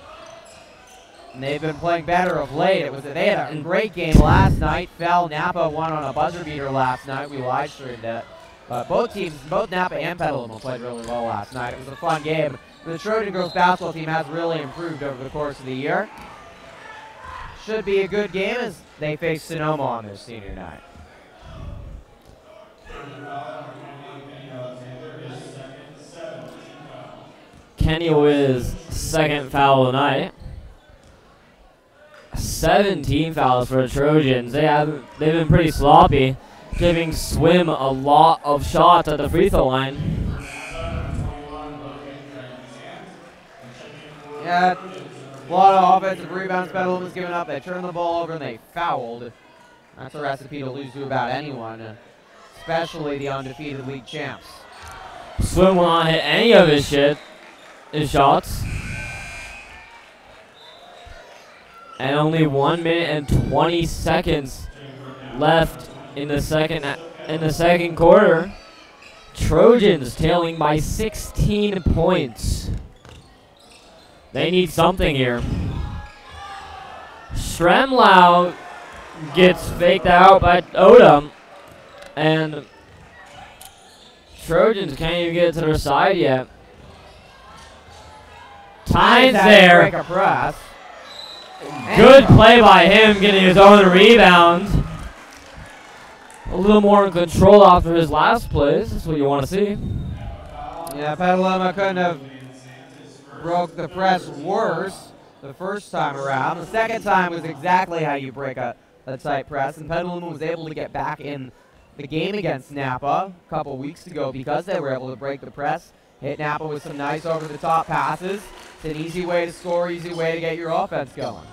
Speaker 1: And they've been playing better of late. They had a great game last night. Napa won on a buzzer beater last night. We live streamed it. But both Napa and Petaluma played really well last night. It was a fun game. The Trojan girls basketball team has really improved over the course of the year. Should be a good game as they face Sonoma on their senior night.
Speaker 3: Kenny Wiz, second foul of the night. 17 fouls for the Trojans. They've been pretty sloppy, giving Swim a lot of shots at the free throw line.
Speaker 1: Yeah, a lot of offensive rebounds Petaluma's given up. They turned the ball over and they fouled. That's a recipe to lose to about anyone, especially the undefeated league champs.
Speaker 3: Swim will not hit any of his shots. And only 1 minute and 20 seconds left in the second quarter. Trojans tailing by 16 points. They need something here. Stremlau gets faked out by Odom, and Trojans can't even get to their side yet. Tynes there.
Speaker 1: Break a press.
Speaker 3: Good play by him, getting his own rebound. A little more in control after his last plays. That's what you want to see.
Speaker 1: Yeah, Petaluma couldn't have broke the press worse the first time around. The second time was exactly how you break a tight press, and Petaluma was able to get back in the game against Napa a couple weeks ago because they were able to break the press, hit Napa with some nice over-the-top passes. It's an easy way to score, easy way to get your offense going.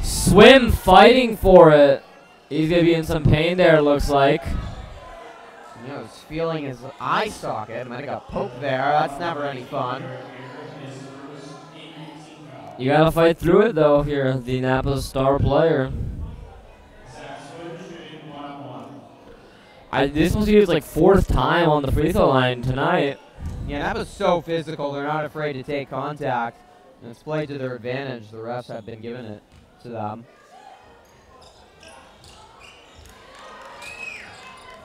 Speaker 3: Swim fighting for it. He's going to be in some pain there, it looks like.
Speaker 1: You know, he's feeling his eye socket. Might have got poked there. That's never any fun.
Speaker 3: You got to fight through it, though, if you're the Napa star player. This was his, like, 4th time on the free throw line tonight.
Speaker 1: Yeah, Napa's so physical. They're not afraid to take contact. And it's played to their advantage. The refs have been giving it to them.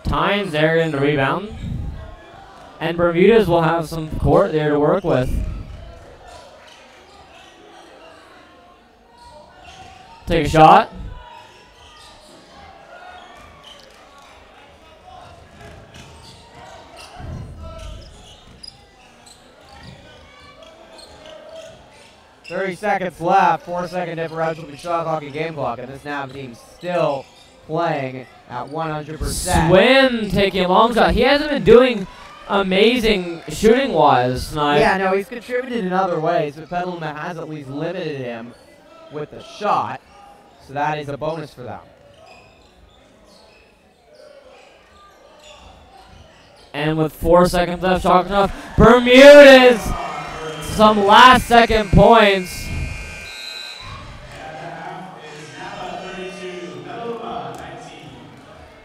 Speaker 3: Tynes there in the rebound. And Bermudez will have some court there to work with. Take a shot.
Speaker 1: .30 seconds left, 4-second differential between shot clock and game clock, and this Napa team's still playing at 100%.
Speaker 3: Swim taking a long shot. He hasn't been doing amazing shooting-wise tonight.
Speaker 1: Yeah, no, he's contributed in other ways, but Petaluma has at least limited him with the shot, so that is a bonus for them.
Speaker 3: And with 4 seconds left, shot clock, Bermudez, some last-second points.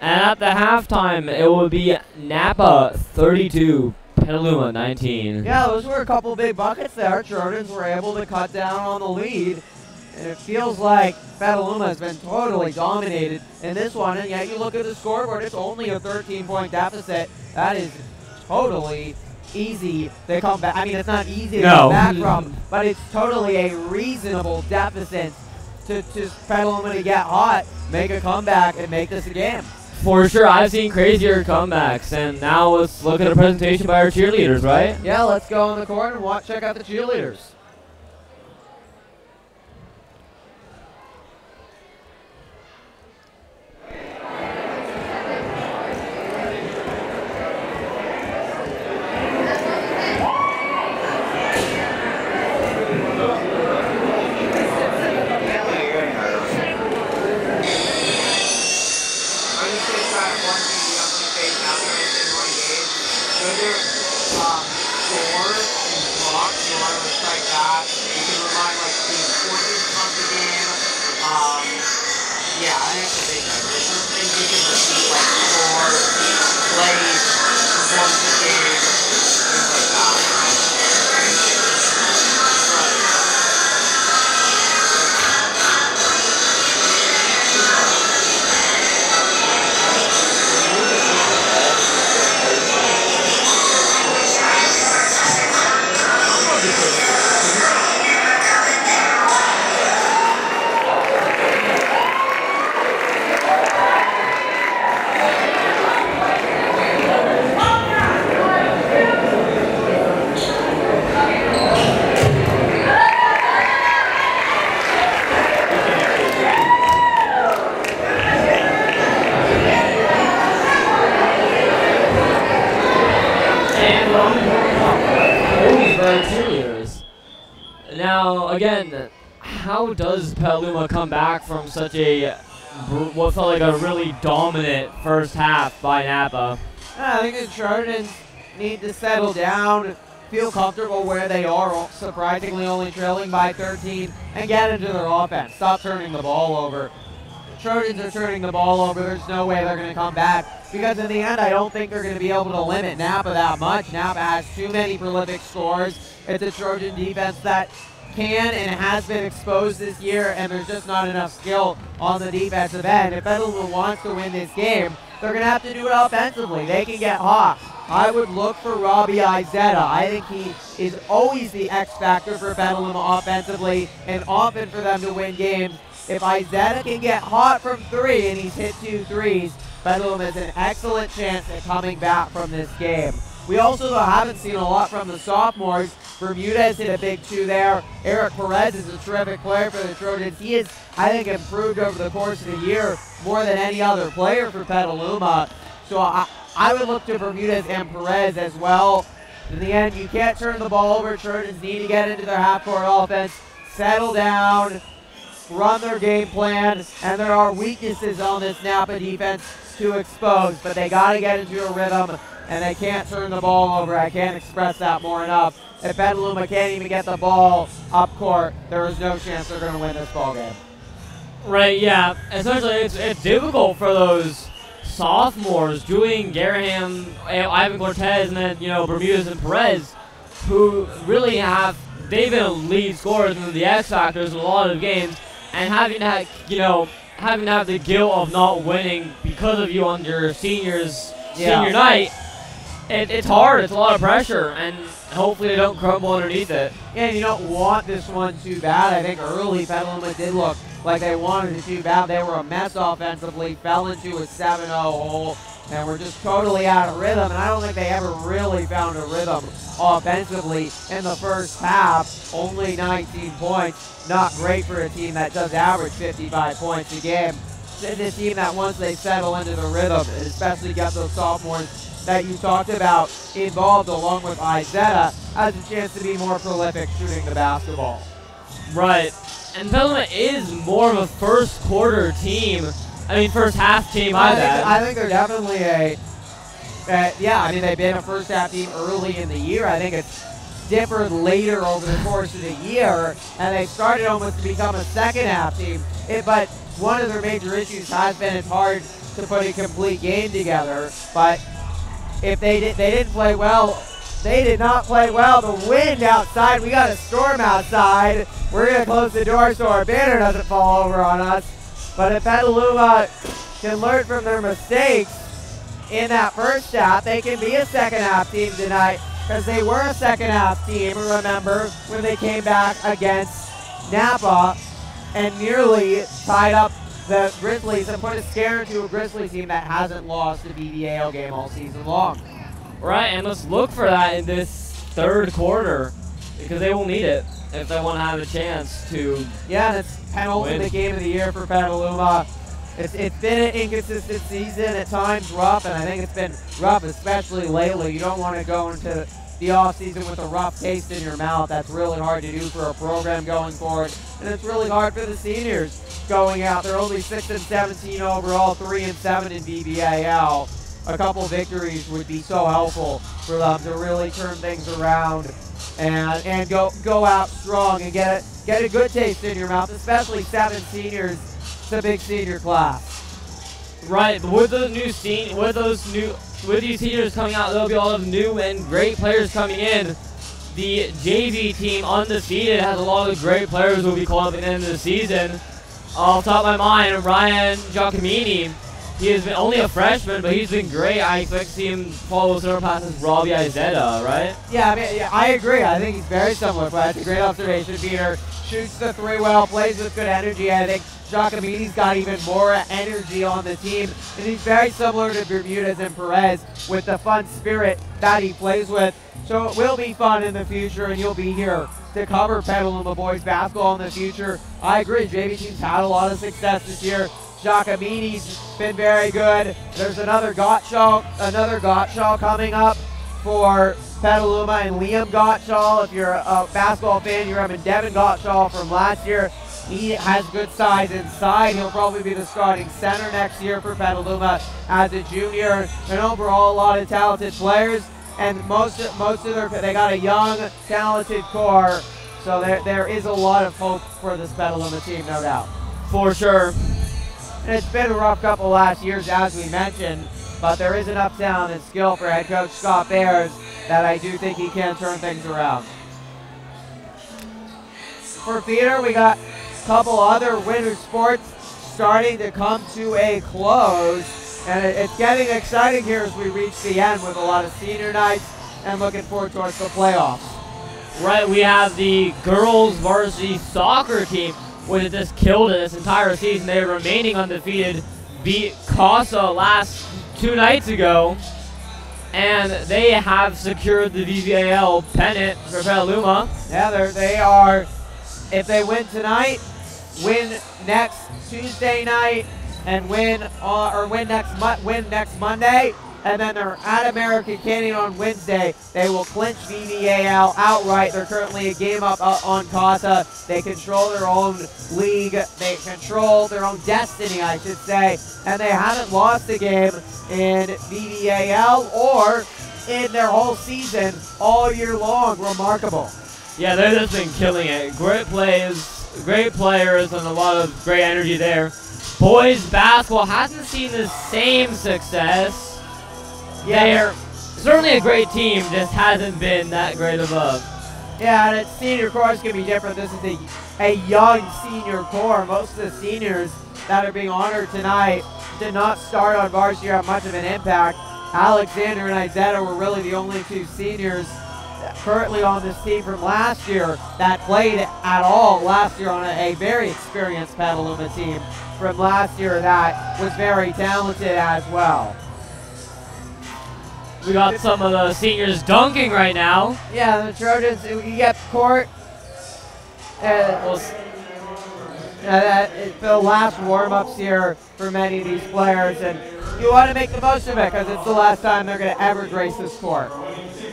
Speaker 3: And at the halftime, it will be Napa 32, Petaluma 19.
Speaker 1: Yeah, those were a couple big buckets there. Trojans were able to cut down on the lead. And it feels like Petaluma has been totally dominated in this one. And yet you look at the scoreboard, it's only a 13-point deficit. That is totally easy to come back. I mean, it's not easy to come back from, but it's totally a reasonable deficit to Petaluma to get hot, make a comeback, and make this a game.
Speaker 3: For sure, I've seen crazier comebacks, and now let's look at a presentation by our cheerleaders, right?
Speaker 1: Yeah, let's go on the court and check out the cheerleaders.
Speaker 3: always very 2 years. Now, again, how does Petaluma come back from such a, what felt like a really dominant first half by Napa?
Speaker 1: I think the Trojans need to settle down, feel comfortable where they are, surprisingly only trailing by 13, and get into their offense. Stop turning the ball over. The Trojans are turning the ball over. There's no way they're going to come back, because in the end, I don't think they're going to be able to limit Napa that much. Napa has too many prolific scores. It's a Trojan defense that can and has been exposed this year, and there's just not enough skill on the defensive end. If Petaluma wants to win this game, they're going to have to do it offensively. They can get hot. I would look for Robbie Izetta. I think he is always the X factor for Petaluma offensively, and often for them to win games. If Izetta can get hot from 3 and he's hit 2 threes, Petaluma has an excellent chance at coming back from this game. We also haven't seen a lot from the sophomores. Bermudez hit a big 2 there. Eric Perez is a terrific player for the Trojans. He has, I think, improved over the course of the year more than any other player for Petaluma. So I would look to Bermudez and Perez as well. In the end, you can't turn the ball over. Trojans need to get into their half-court offense, settle down, run their game plan, and there are weaknesses on this Napa defense to expose, but they got to get into a rhythm, and they can't turn the ball over. I can't express that more enough. If Petaluma can't even get the ball up court, there is no chance they're going to win this ball game.
Speaker 3: Right, yeah. Essentially, it's difficult for those sophomores, Julian Garaham, Ivan Cortez, and then, Bermudez and Perez, who really they've been lead scorers and the X factors in a lot of games, and having to have the guilt of not winning because of you on your senior night, it's hard. It's a lot of pressure, and hopefully they don't crumble underneath it.
Speaker 1: Yeah, you don't want this one too bad. I think early Petaluma did look like they wanted it too bad. They were a mess offensively, fell into a 7-0 hole, and were just totally out of rhythm. And I don't think they ever really found a rhythm offensively in the first half. Only 19 points. Not great for a team that does average 55 points a game. It's a team that once they settle into the rhythm, and especially get those sophomores that you talked about involved along with Izetta, has a chance to be more prolific shooting the basketball.
Speaker 3: Right. And Petaluma is more of a first quarter team. First half team.
Speaker 1: I think they're definitely they've been a first half team early in the year. I think it's differed later over the course of the year, and they started almost to become a second half team. But one of their major issues has been it's hard to put a complete game together. But if they didn't play well, they did not play well. The wind outside, we got a storm outside. We're going to close the door so our banner doesn't fall over on us. But if Petaluma can learn from their mistakes in that first half, they can be a second half team tonight, because they were a second half team, remember, when they came back against Napa and nearly tied up the Grizzlies and put a scare into a Grizzlies team that hasn't lost a VVAL game all season long.
Speaker 3: Right, and let's look for that in this third quarter, because they will need it if they want to have a chance to
Speaker 1: and it's penultimate game of the year for Petaluma. It's been an inconsistent season, at times rough, and I think it's been rough, especially lately. You don't want to go into the offseason with a rough taste in your mouth. That's really hard to do for a program going forward, and it's really hard for the seniors going out. They're only 6-17 overall, 3-7 in VVAL. A couple victories would be so helpful for them to really turn things around and go out strong and get a good taste in your mouth, especially 7 seniors. It's a big senior class.
Speaker 3: Right, but with these seniors coming out, there'll be a lot of new and great players coming in. The JV team, undefeated, has a lot of great players who will be called up at the end of the season. Off the top of my mind, Ryan Giacomini. He has been only a freshman, but he's been great. I expect to see him follow similar passes Robbie Izetta, right?
Speaker 1: Yeah, I agree. I think he's very similar, but that's a great observation, Peter. Shoots the 3 well, plays with good energy. I think Giacomini's got even more energy on the team, and he's very similar to Bermudez and Perez with the fun spirit that he plays with. So it will be fun in the future, and you'll be here to cover Petaluma boys basketball in the future. I agree. JV team's had a lot of success this year. Giacomini's been very good. There's another Gottschall coming up for Petaluma and Liam Gottschall. If you're a basketball fan, you're having Devin Gottschall from last year. He has good size inside. He'll probably be the starting center next year for Petaluma as a junior. And overall, a lot of talented players. And most of they got a young, talented core. So there is a lot of hope for this Petaluma team, no doubt.
Speaker 3: For sure.
Speaker 1: And it's been a rough couple last years, as we mentioned, but there is enough talent and skill for head coach Scott Bears that I do think he can turn things around. For theater, we got a couple other winter sports starting to come to a close, and it's getting exciting here as we reach the end with a lot of senior nights and looking forward towards the playoffs.
Speaker 3: Right, we have the girls varsity soccer team, which just killed it this entire season. They're remaining undefeated, beat Casa last 2 nights ago, and they have secured the VVAL pennant for Petaluma.
Speaker 1: Yeah, they are, if they win tonight, win next Tuesday night, and win next Monday, and then they're at American Canyon on Wednesday. They will clinch VVAL outright. They're currently a game up on Casa. They control their own league. They control their own destiny, I should say. And they haven't lost a game in VVAL or in their whole season all year long. Remarkable.
Speaker 3: Yeah, they've just been killing it. Great plays, great players, and a lot of great energy there. Boys basketball hasn't seen the same success. They're certainly a great team, just hasn't been that great above.
Speaker 1: Yeah, and its senior core is going to be different. This is a young senior core. Most of the seniors that are being honored tonight did not start on varsity or have much of an impact. Alexander and Izetta were really the only 2 seniors currently on this team from last year that played at all last year on a very experienced Petaluma team from last year that was very talented as well.
Speaker 3: We got some of the seniors dunking right now.
Speaker 1: Yeah, the Trojans, you get court. The last warm-ups here for many of these players, and you want to make the most of it because it's the last time they're going to ever grace this court.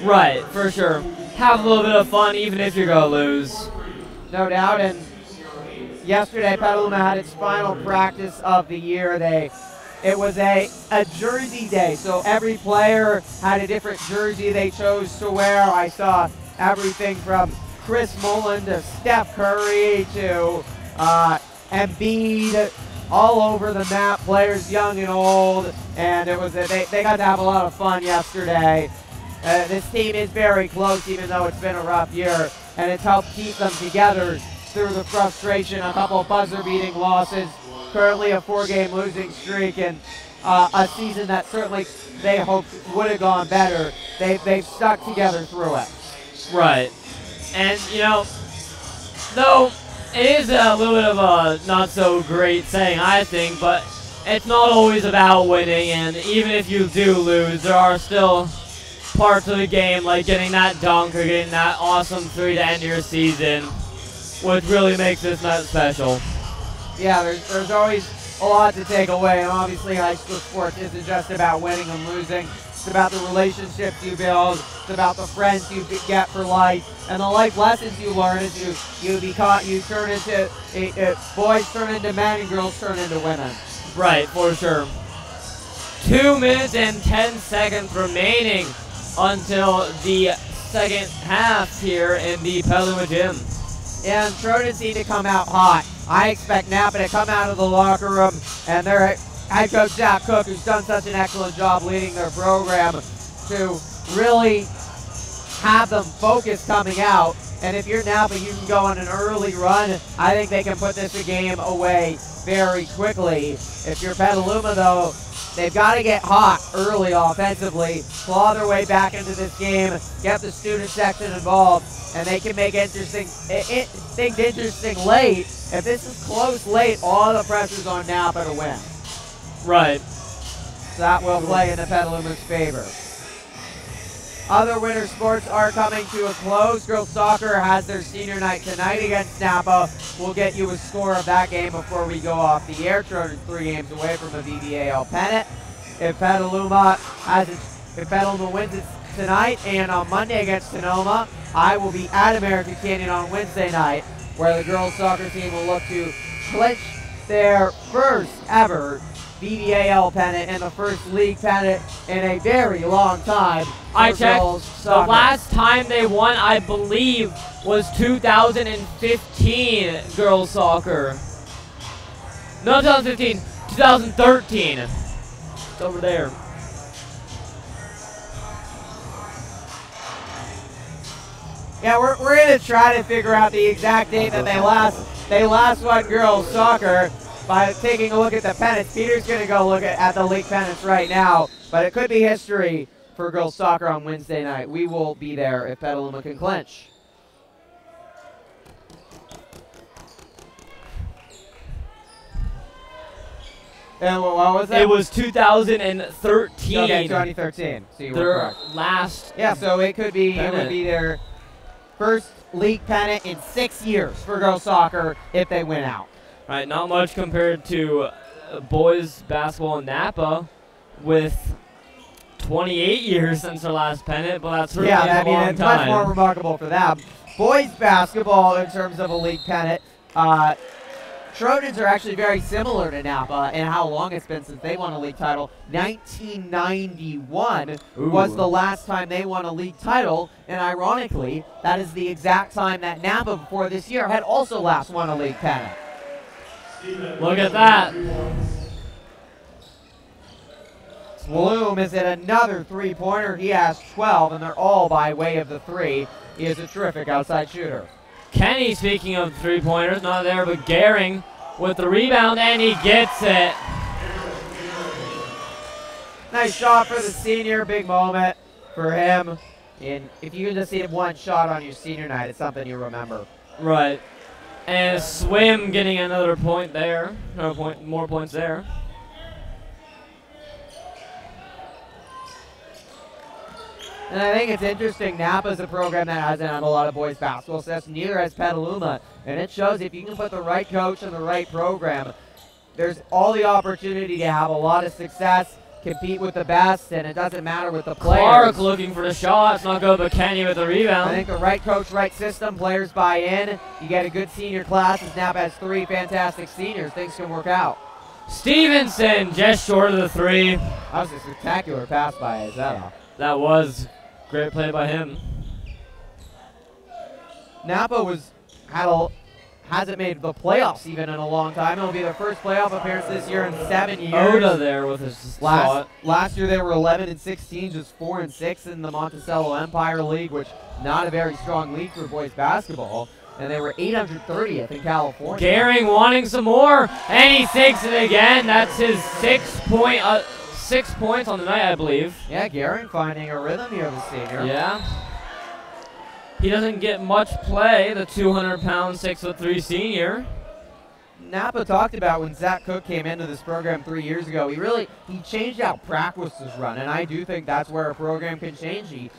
Speaker 3: Right, for sure. Have a little bit of fun even if you're going to lose.
Speaker 1: No doubt, and yesterday Petaluma had its final practice of the year. It was a jersey day, so every player had a different jersey they chose to wear. I saw everything from Chris Mullen to Steph Curry to Embiid, all over the map, players young and old, and they got to have a lot of fun yesterday. This team is very close, even though it's been a rough year, and it's helped keep them together through the frustration, a couple of buzzer-beating losses, currently a 4-game losing streak, and a season that certainly they hoped would have gone better. They've stuck together through it.
Speaker 3: Right. And, though it is a little bit of a not so great saying, I think, but it's not always about winning, and even if you do lose, there are still parts of the game like getting that dunk or getting that awesome 3 to end your season, which really makes this night special.
Speaker 1: Yeah, there's always a lot to take away, and obviously high school sports isn't just about winning and losing. It's about the relationships you build. It's about the friends you get for life, and the life lessons you learn as you turn into boys turn into men and girls turn into women.
Speaker 3: Right, for sure. 2 minutes and 10 seconds remaining until the second half here in the Petaluma gym.
Speaker 1: Yeah, and Trojans need to come out hot. I expect Napa to come out of the locker room, and their head coach Zach Cook, who's done such an excellent job leading their program, to really have them focused coming out. And if you're Napa, you can go on an early run. I think they can put this game away very quickly. If you're Petaluma, though, they've got to get hot early offensively, claw their way back into this game, get the student section involved, and they can make things interesting late. If this is close late, all the pressure's on Napa to win.
Speaker 3: Right.
Speaker 1: So that will play in the Petaluma's favor. Other winter sports are coming to a close. Girls soccer has their senior night tonight against Napa. We'll get you a score of that game before we go off the air. Trojans 3 games away from a VVAL pennant. If Petaluma wins its tonight and on Monday against Sonoma. I will be at American Canyon on Wednesday night, where the girls soccer team will look to clinch their first ever VVAL pennant and the first league pennant in a very long time.
Speaker 3: I checked. The last time they won, I believe, was 2015 girls soccer. No, 2015, 2013. It's over there.
Speaker 1: Yeah, we're going to try to figure out the exact date that they last won girls soccer by taking a look at the pennants. Peter's going to go look at the league pennants right now, but it could be history for girls soccer on Wednesday night. We will be there if Petaluma can clinch. And what was that?
Speaker 3: It was 2013.
Speaker 1: Okay, 2013. So you were
Speaker 3: Their
Speaker 1: correct.
Speaker 3: last.
Speaker 1: Yeah, so it would be
Speaker 3: pennant.
Speaker 1: their first league pennant in 6 years for girls soccer if they win out.
Speaker 3: Right, not much compared to boys basketball in Napa with 28 years since their last pennant, but that's really a long
Speaker 1: it's much
Speaker 3: time.
Speaker 1: more remarkable for them. Boys basketball, in terms of a league pennant, Trojans are actually very similar to Napa in how long it's been since they won a league title. 1991 was the last time they won a league title, and ironically, that is the exact time that Napa before this year had also last won a league pennant.
Speaker 3: Look at that.
Speaker 1: Bloom is at another three-pointer. He has 12, and they're all by way of the three. He is a terrific outside shooter.
Speaker 3: Kenny, speaking of three-pointers, not there, but Gehring with the rebound, and he gets it.
Speaker 1: Nice shot for the senior. Big moment for him. And if you just see one shot on your senior night, it's something you remember.
Speaker 3: Right. And Swim getting another point there. Another point, more points there.
Speaker 1: And I think it's interesting, Napa's a program that hasn't had a lot of boys basketball success, neither has Petaluma. And it shows if you can put the right coach and the right program, there's all the opportunity to have a lot of success, compete with the best, and it doesn't matter with the players.
Speaker 3: Clark looking for the shots, not good, but Kenny with the rebound.
Speaker 1: I think the right coach, right system, players buy in. You get a good senior class, as Napa has three fantastic seniors. Things can work out.
Speaker 3: Stevenson just short of the three.
Speaker 1: That was a spectacular pass by Azetta.
Speaker 3: That was great play by him.
Speaker 1: Napa hasn't made the playoffs even in a long time. It'll be their first playoff appearance this year in 7 years.
Speaker 3: Oda there with his shot.
Speaker 1: Last year they were 11-16, just 4-6 in the Monticello Empire League, which not a very strong league for boys basketball. And they were 830th in California.
Speaker 3: Gehring wanting some more, and he takes it again. That's his 6 points on the night, I believe.
Speaker 1: Yeah, Gehring finding a rhythm here, the senior.
Speaker 3: Yeah. He doesn't get much play, the 200-pound, 6'3" senior.
Speaker 1: Napa talked about when Zach Cook came into this program 3 years ago, he changed how practices run, and I do think that's where a program can change. He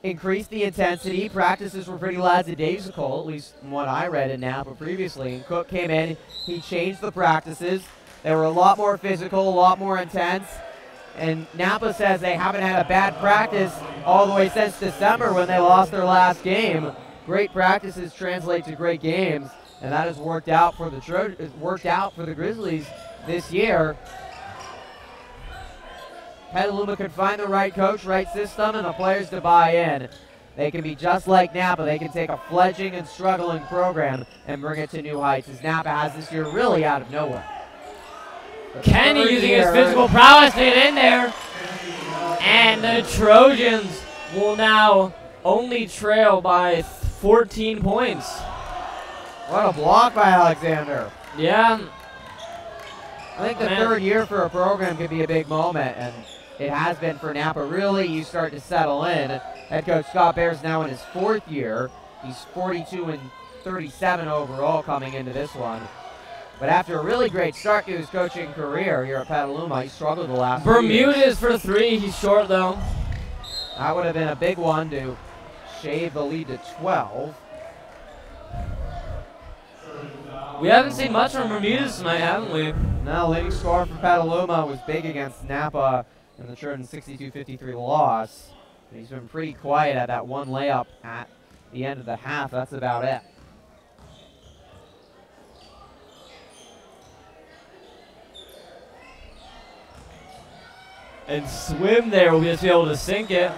Speaker 1: increased the intensity. Practices were pretty lackadaisical, at least from what I read in Napa previously. And Cook came in, he changed the practices. They were a lot more physical, a lot more intense. And Napa says they haven't had a bad practice all the way since December when they lost their last game. Great practices translate to great games, and that has worked out for the Grizzlies this year. Petaluma can find the right coach, right system, and the players to buy in. They can be just like Napa. They can take a fledgling and struggling program and bring it to new heights, as Napa has this year really out of nowhere.
Speaker 3: Kenny using his physical prowess to get in there. And the Trojans will now only trail by 14 points.
Speaker 1: What a block by Alexander.
Speaker 3: Yeah.
Speaker 1: I think the third year for a program could be a big moment, and it has been for Napa. Really, you start to settle in. Head coach Scott Bear's now in his fourth year. He's 42-37 overall coming into this one. But after a really great start to his coaching career here at Petaluma, he struggled the last few years.
Speaker 3: Bermudez for three. He's short, though.
Speaker 1: That would have been a big one to shave the lead to 12.
Speaker 3: We haven't seen much from Bermudez tonight, haven't we?
Speaker 1: No, leading scorer for Petaluma was big against Napa in the Trojans' 62-53 loss. He's been pretty quiet at that one layup at the end of the half. That's about it.
Speaker 3: And Swim there will just be able to sink it.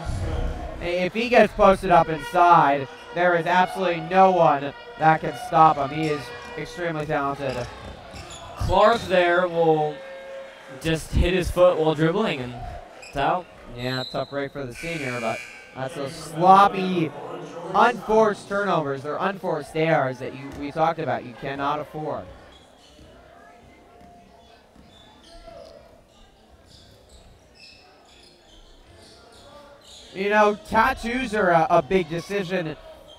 Speaker 1: If he gets posted up inside, there is absolutely no one that can stop him. He is extremely talented.
Speaker 3: Clark there will just hit his foot while dribbling, and it's out.
Speaker 1: Yeah, tough break for the senior, but that's those sloppy, unforced turnovers. They're unforced errors that we talked about. You cannot afford. You know, tattoos are a big decision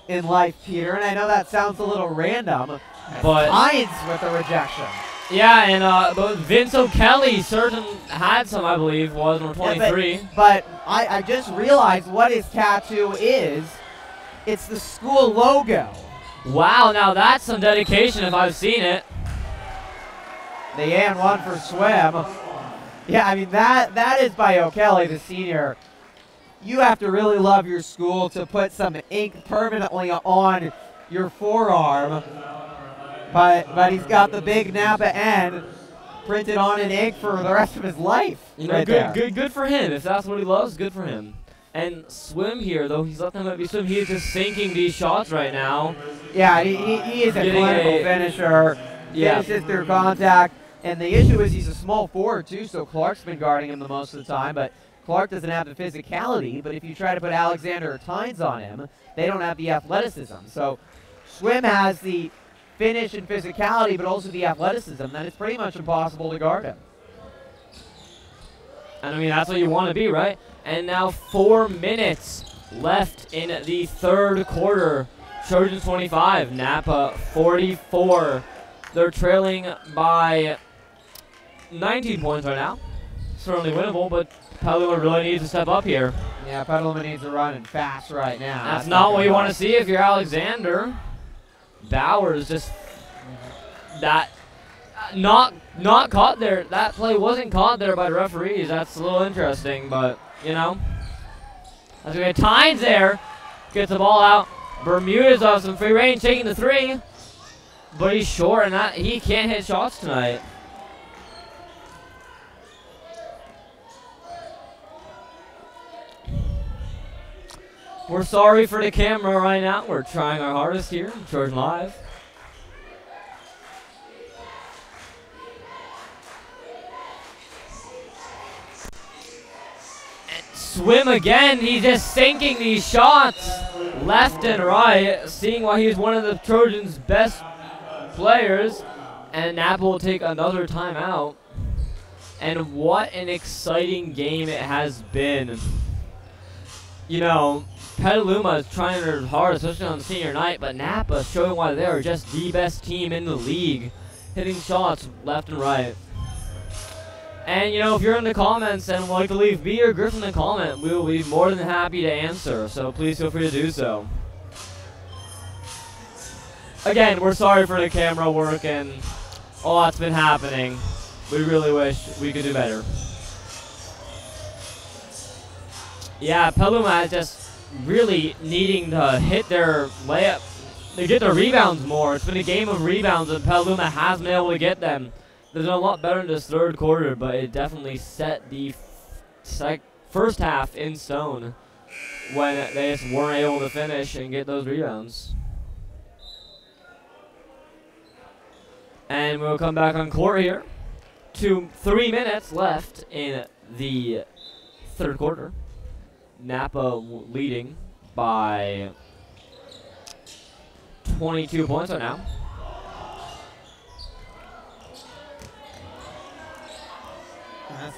Speaker 1: in life, Peter, and I know that sounds a little random,
Speaker 3: but
Speaker 1: Hines with a rejection.
Speaker 3: Yeah, and but Vince O'Kelly certain had some, I believe, was number 23.
Speaker 1: Yeah, but I just realized what his tattoo is. It's the school logo.
Speaker 3: Wow, now that's some dedication if I've seen it.
Speaker 1: The and one for Swim. Yeah, I mean, that is by O'Kelly, the senior. You have to really love your school to put some ink permanently on your forearm. But he's got the big Napa N printed on in ink for the rest of his life.
Speaker 3: You know, good for him. If that's what he loves, good for him. And Swim here, though he's let them let me swim, he is just sinking these shots right now.
Speaker 1: Yeah, he is a clinical finisher.
Speaker 3: Yeah.
Speaker 1: Finishes through contact. And the issue is he's a small forward, too, so Clark's been guarding him the most of the time. But Clark doesn't have the physicality, but if you try to put Alexander or Tynes on him, they don't have the athleticism. So Swim has the finish and physicality, but also the athleticism, then it's pretty much impossible to guard him.
Speaker 3: And I mean, that's what you want to be, right? And now 4 minutes left in the third quarter. Trojans 25, Napa 44. They're trailing by 19 points right now. Certainly winnable, but Petaluma really needs to step up here.
Speaker 1: Yeah, Petaluma needs to run and fast right now.
Speaker 3: That's not what you want to see if you're Alexander. Bowers just not caught there. That play wasn't caught there by the referees. That's a little interesting, but you know. As we get Tynes there, gets the ball out. Bermuda's on some free range, taking the three, but he's short and he can't hit shots tonight. We're sorry for the camera right now. We're trying our hardest here on Trojan Live. And Swim again. He's just sinking these shots left and right, seeing why he's one of the Trojans' best players. And Napa will take another timeout. And what an exciting game it has been. You know, Petaluma is trying their hardest, especially on the senior night, but Napa showing why they are just the best team in the league, hitting shots left and right. And, you know, if you're in the comments and would like to leave me or Griffin a comment, we will be more than happy to answer, so please feel free to do so. Again, we're sorry for the camera work and all that's been happening. We really wish we could do better. Yeah, Petaluma is just really needing to hit their layup, to get their rebounds more. It's been a game of rebounds and Petaluma has been able to get them. They've done a lot better in this third quarter, but it definitely set the first half in stone when they just weren't able to finish and get those rebounds. And we'll come back on court here. 3 minutes left in the third quarter. Napa leading by 22 points right now.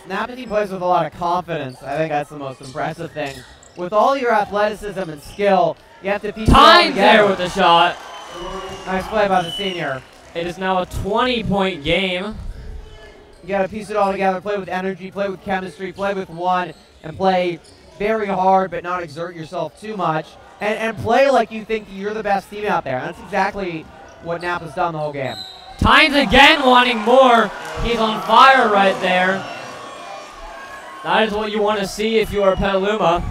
Speaker 1: Napa team plays with a lot of confidence. I think that's the most impressive thing. With all your athleticism and skill, you have to piece it all together.
Speaker 3: There with the shot.
Speaker 1: Nice play by the senior.
Speaker 3: It is now a 20-point game.
Speaker 1: You got to piece it all together, play with energy, play with chemistry, play with one, and play very hard but not exert yourself too much. And play like you think you're the best team out there. And that's exactly what Napa's done the whole game.
Speaker 3: Tynes again wanting more. He's on fire right there. That is what you want to see if you are Petaluma.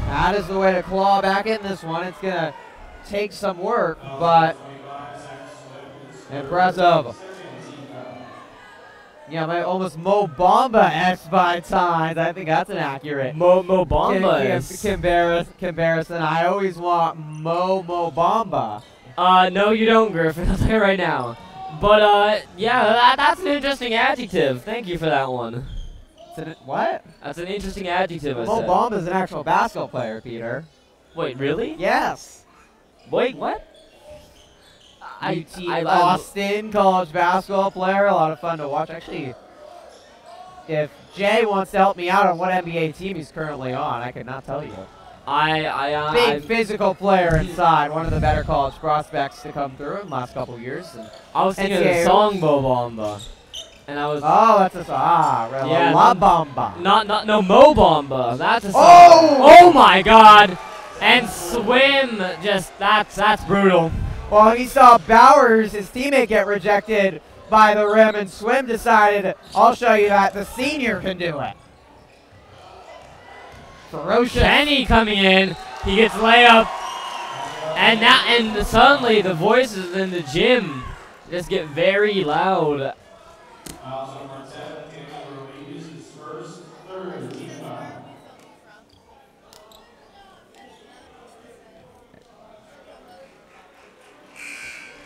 Speaker 1: That is the way to claw back in this one. It's going to take some work, but impressive. Yeah, my almost Mo Bamba-esque by times. I think that's an accurate
Speaker 3: Mo Bamba
Speaker 1: comparison. I always want Mo Bamba.
Speaker 3: No, you don't, Griffin. I'll tell you right now. But, yeah, that's an interesting adjective. Thank you for that one.
Speaker 1: What?
Speaker 3: That's an interesting adjective, I
Speaker 1: Mo
Speaker 3: said.
Speaker 1: Bamba is an actual basketball player, Peter.
Speaker 3: Wait, really?
Speaker 1: Yes.
Speaker 3: Wait, what?
Speaker 1: Austin college basketball player, a lot of fun to watch. Actually, if Jay wants to help me out on what NBA team he's currently on, I could not tell you. Big physical player inside, one of the better college prospects to come through in the last couple of years. And
Speaker 3: I was thinking of the song Mo Bamba, and I was.
Speaker 1: Oh, that's a song.
Speaker 3: Yeah,
Speaker 1: La Bamba.
Speaker 3: No Mo Bamba. That's a song.
Speaker 1: Oh
Speaker 3: my God! And swim, that's brutal.
Speaker 1: Well, he saw Bowers, his teammate, get rejected by the rim, and Swim decided, I'll show you that the senior can do it. Ferocious.
Speaker 3: Kenny coming in, he gets layup, and suddenly the voices in the gym just get very loud.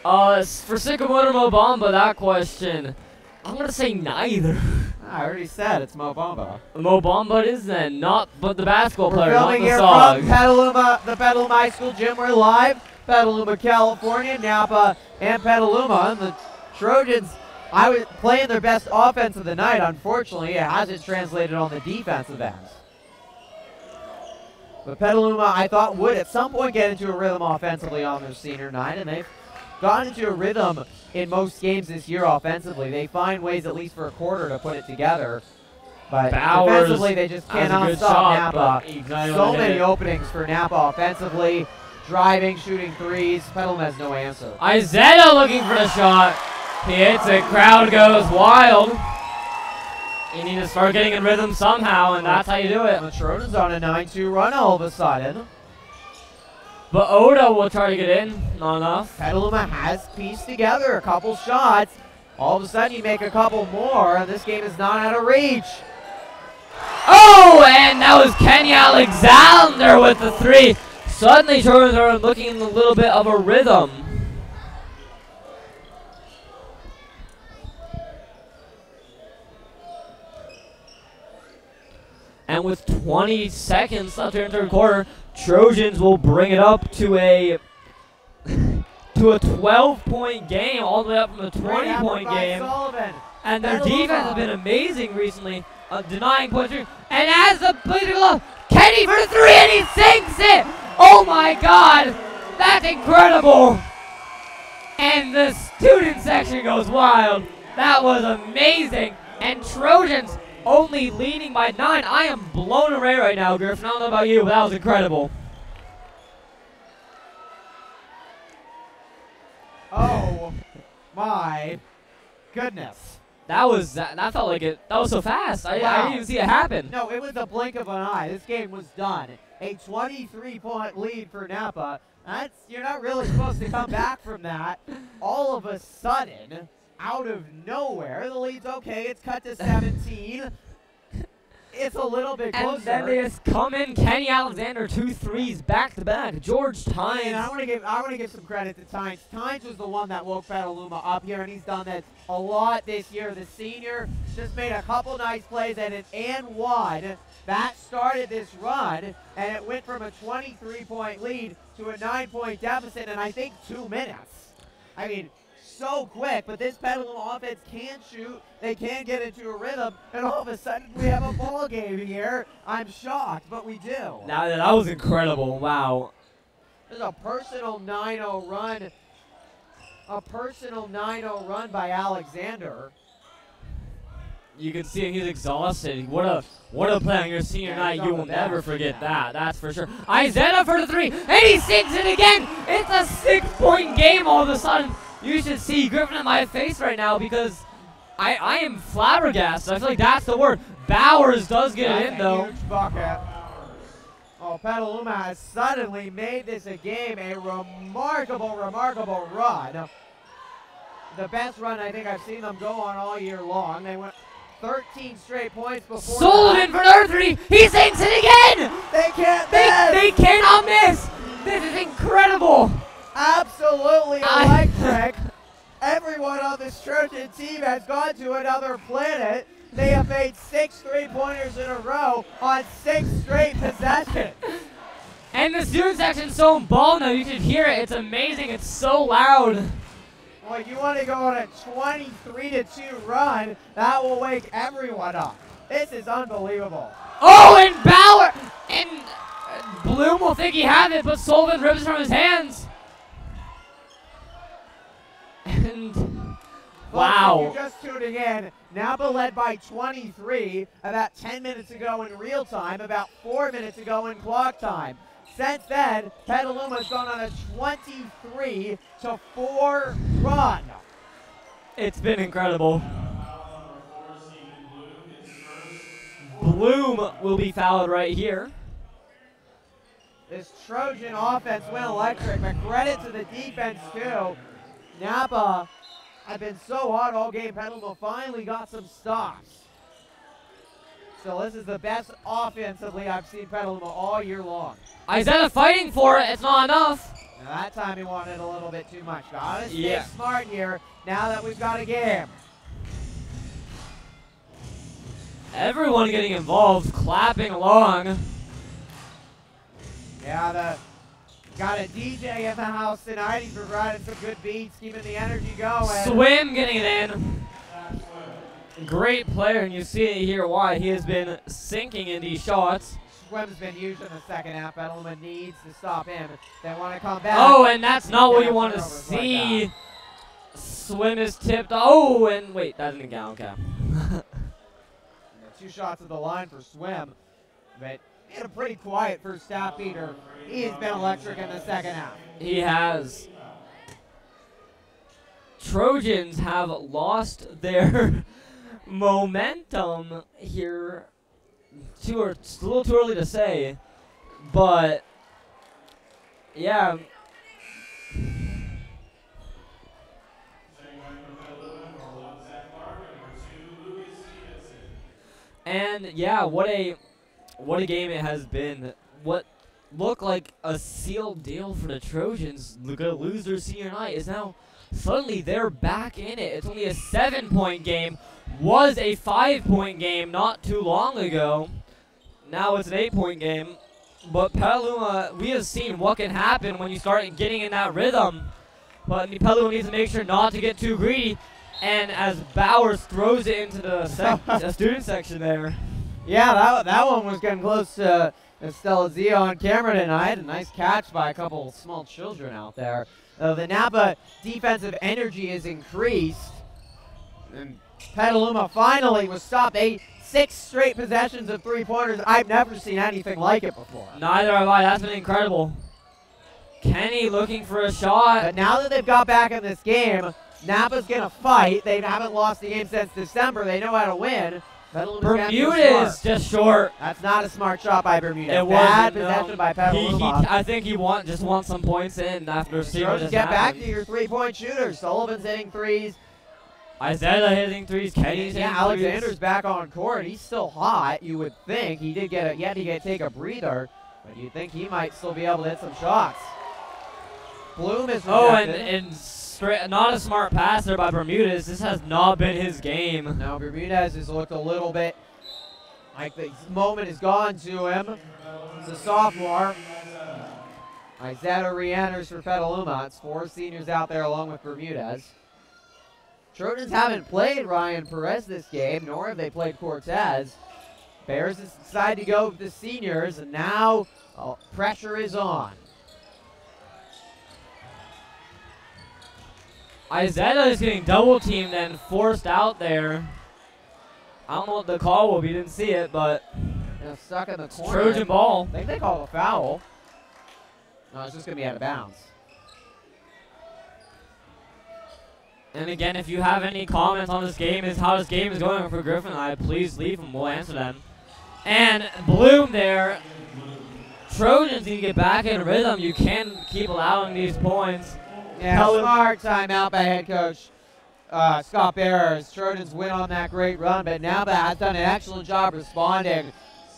Speaker 3: For Sakamoto Mo Bamba, that question, I'm gonna say neither.
Speaker 1: I already said it's Mo Bamba.
Speaker 3: Mo Bamba it is then, but the basketball player, not the
Speaker 1: here
Speaker 3: song.
Speaker 1: from Petaluma, the Petaluma High School gym. We're live, Petaluma, California, Napa, and Petaluma. And the Trojans, I was playing their best offense of the night. Unfortunately, it hasn't translated on the defensive end. But Petaluma, I thought, would at some point get into a rhythm offensively on their senior night, and they've gotten into a rhythm in most games this year offensively. They find ways, at least for a quarter, to put it together. But
Speaker 3: Bowers
Speaker 1: defensively, they just cannot stop Napa. So many
Speaker 3: it.
Speaker 1: openings for Napa offensively. Driving, shooting threes. Petaluma has no answer.
Speaker 3: Izetta looking for the shot. He hits it. Crowd goes wild. You need to start getting in rhythm somehow, and that's how you do it.
Speaker 1: The Trojans on a 9-2 run all of a sudden.
Speaker 3: But Oda will try to get in. Not enough.
Speaker 1: Petaluma has pieced together a couple shots. All of a sudden, you make a couple more, and this game is not out of reach.
Speaker 3: Oh, and that was Kenny Alexander with the three. Suddenly, Trojans are looking in a little bit of a rhythm. And with 20 seconds left here in the third quarter, Trojans will bring it up to a 12-point game, all the way up from a 20-point game.
Speaker 1: Sullivan.
Speaker 3: And their defense has been amazing recently, denying points. And as the play to go, Kenny for the three, and he sinks it! Oh my God, that's incredible! And the student section goes wild. That was amazing. And Trojans only leading by 9. I am blown away right now, Griffin. I don't know about you, but that was incredible.
Speaker 1: Oh my goodness.
Speaker 3: That felt like it. That was so fast. I didn't even see it happen.
Speaker 1: No, it was a blink of an eye. This game was done. A 23-point lead for Napa. You're not really supposed to come back from that. All of a sudden, out of nowhere, the lead's okay. It's cut to 17. It's a little bit closer.
Speaker 3: And then they just come in. Kenny Alexander, 2 threes back to back. George Tynes.
Speaker 1: And I want to give some credit to Tynes. Tynes was the one that woke Petaluma up here, and he's done that a lot this year. The senior just made a couple nice plays and an and one that started this run, and it went from a 23-point lead to a 9-point deficit in I think 2 minutes. I mean, so quick, but this Petaluma offense can shoot. They can get into a rhythm, and all of a sudden we have a ball game here. I'm shocked, but we do.
Speaker 3: That was incredible. Wow.
Speaker 1: There's a personal 9-0 run. A personal 9-0 run by Alexander.
Speaker 3: You can see him, he's exhausted. What a play on your senior night. You will never forget that. That's for sure. Izetta for the three, and he sinks it again. It's a 6-point game all of a sudden. You should see Griffin in my face right now because I am flabbergasted. I feel like that's the word. Bowers does get it in though.
Speaker 1: Huge bucket. Oh, Well, Petaluma has suddenly made this a game, a remarkable, remarkable run. The best run I think I've seen them go on all year long. They went 13 straight points before
Speaker 3: Sullivan for another three. He sinks it again.
Speaker 1: They can't miss.
Speaker 3: They cannot miss. This is incredible.
Speaker 1: Absolutely electric. Everyone on this Trojan team has gone to another planet. They have made 6 3-pointers in a row on 6 straight possessions.
Speaker 3: And the student section's so involved now. You should hear it. It's amazing. It's so loud.
Speaker 1: Well, you want to go on a 23-2 run, that will wake everyone up. This is unbelievable.
Speaker 3: Oh, and Bauer and Bloom will think he has it, but Sullivan rips it from his hands. And wow.
Speaker 1: If you're just tuning in, Napa led by 23 about 10 minutes ago in real time, about 4 minutes ago in clock time. Since then, Petaluma's gone on a 23-4 run.
Speaker 3: It's been incredible. Bloom will be fouled right here.
Speaker 1: This Trojan offense went electric, but credit to the defense too. Napa had been so hot all game. Petaluma finally got some stops. So this is the best offensively I've seen Petaluma all year long.
Speaker 3: Isaiah fighting for it. It's not enough.
Speaker 1: Now that time he wanted a little bit too much. Gotta stay smart here now that we've got a game.
Speaker 3: Everyone getting involved, clapping along.
Speaker 1: Yeah, got a DJ in the house tonight. He's providing some good beats, keeping the energy going.
Speaker 3: Swim getting it in. Great player, and you see it here why he has been sinking in these shots.
Speaker 1: Swim's been used in the second half. Petaluma needs to stop him. They want to come back.
Speaker 3: Oh, and that's not what you want to see. Like Swim is tipped. Oh, and wait, that didn't count. Okay.
Speaker 1: 2 shots at the line for Swim, but he had a pretty quiet first half beater. He has been electric in the second half.
Speaker 3: He has. Trojans have lost their momentum here. It's a little too early to say, but yeah. And yeah, what a game it has been. What looked like a sealed deal for the Trojans, gonna lose their senior night, is now suddenly they're back in it. It's only a 7-point game. Was a 5-point game not too long ago. Now it's an 8-point game. But Petaluma, we have seen what can happen when you start getting in that rhythm. But Petaluma needs to make sure not to get too greedy. And as Bowers throws it into the student section there.
Speaker 1: Yeah, that one was getting close to Estella Zia on camera tonight. A nice catch by a couple of small children out there. The Napa defensive energy is increased. And Petaluma finally was stopped. 6 straight possessions of 3-pointers. I've never seen anything like it before.
Speaker 3: Neither have I. That's been incredible. Kenny looking for a shot.
Speaker 1: But now that they've got back in this game, Napa's going to fight. They haven't lost the game since December. They know how to win.
Speaker 3: Bermuda is just short.
Speaker 1: That's not a smart shot by Bermuda.
Speaker 3: It
Speaker 1: Bad
Speaker 3: wasn't,
Speaker 1: possession by Petaluma.
Speaker 3: I think he just wants some points in after seeing what just
Speaker 1: get
Speaker 3: happened.
Speaker 1: back to your 3-point shooters. Sullivan's hitting threes.
Speaker 3: Isaiah hitting threes. Kenny's hitting
Speaker 1: Alexander's
Speaker 3: threes.
Speaker 1: back on court. He's still hot, you would think. He did get take a breather, but you'd think he might still be able to hit some shots. Bloom is
Speaker 3: not a smart passer by Bermudez. This has not been his game.
Speaker 1: No, Bermudez has looked a little bit like the moment is gone to him. It's a sophomore. Isaiah re-enters for Petaluma. It's 4 seniors out there along with Bermudez. Trojans haven't played Ryan Perez this game, nor have they played Cortez. Bears decide to go with the seniors, and now pressure is on.
Speaker 3: Isaiah is getting double teamed and forced out there. I don't know what the call will be. Didn't see it, but
Speaker 1: stuck in the corner.
Speaker 3: Trojan ball.
Speaker 1: I think they called a foul. No, it's just going to be out of bounds.
Speaker 3: And again, if you have any comments on this game, how this game is going for Griffin and I, please leave them. We'll answer them. And Bloom there Trojans need to get back in rhythm. You can't keep allowing these points.
Speaker 1: Yeah, smart timeout by head coach Scott Bears. Trojans win on that great run, but Napa has done an excellent job responding.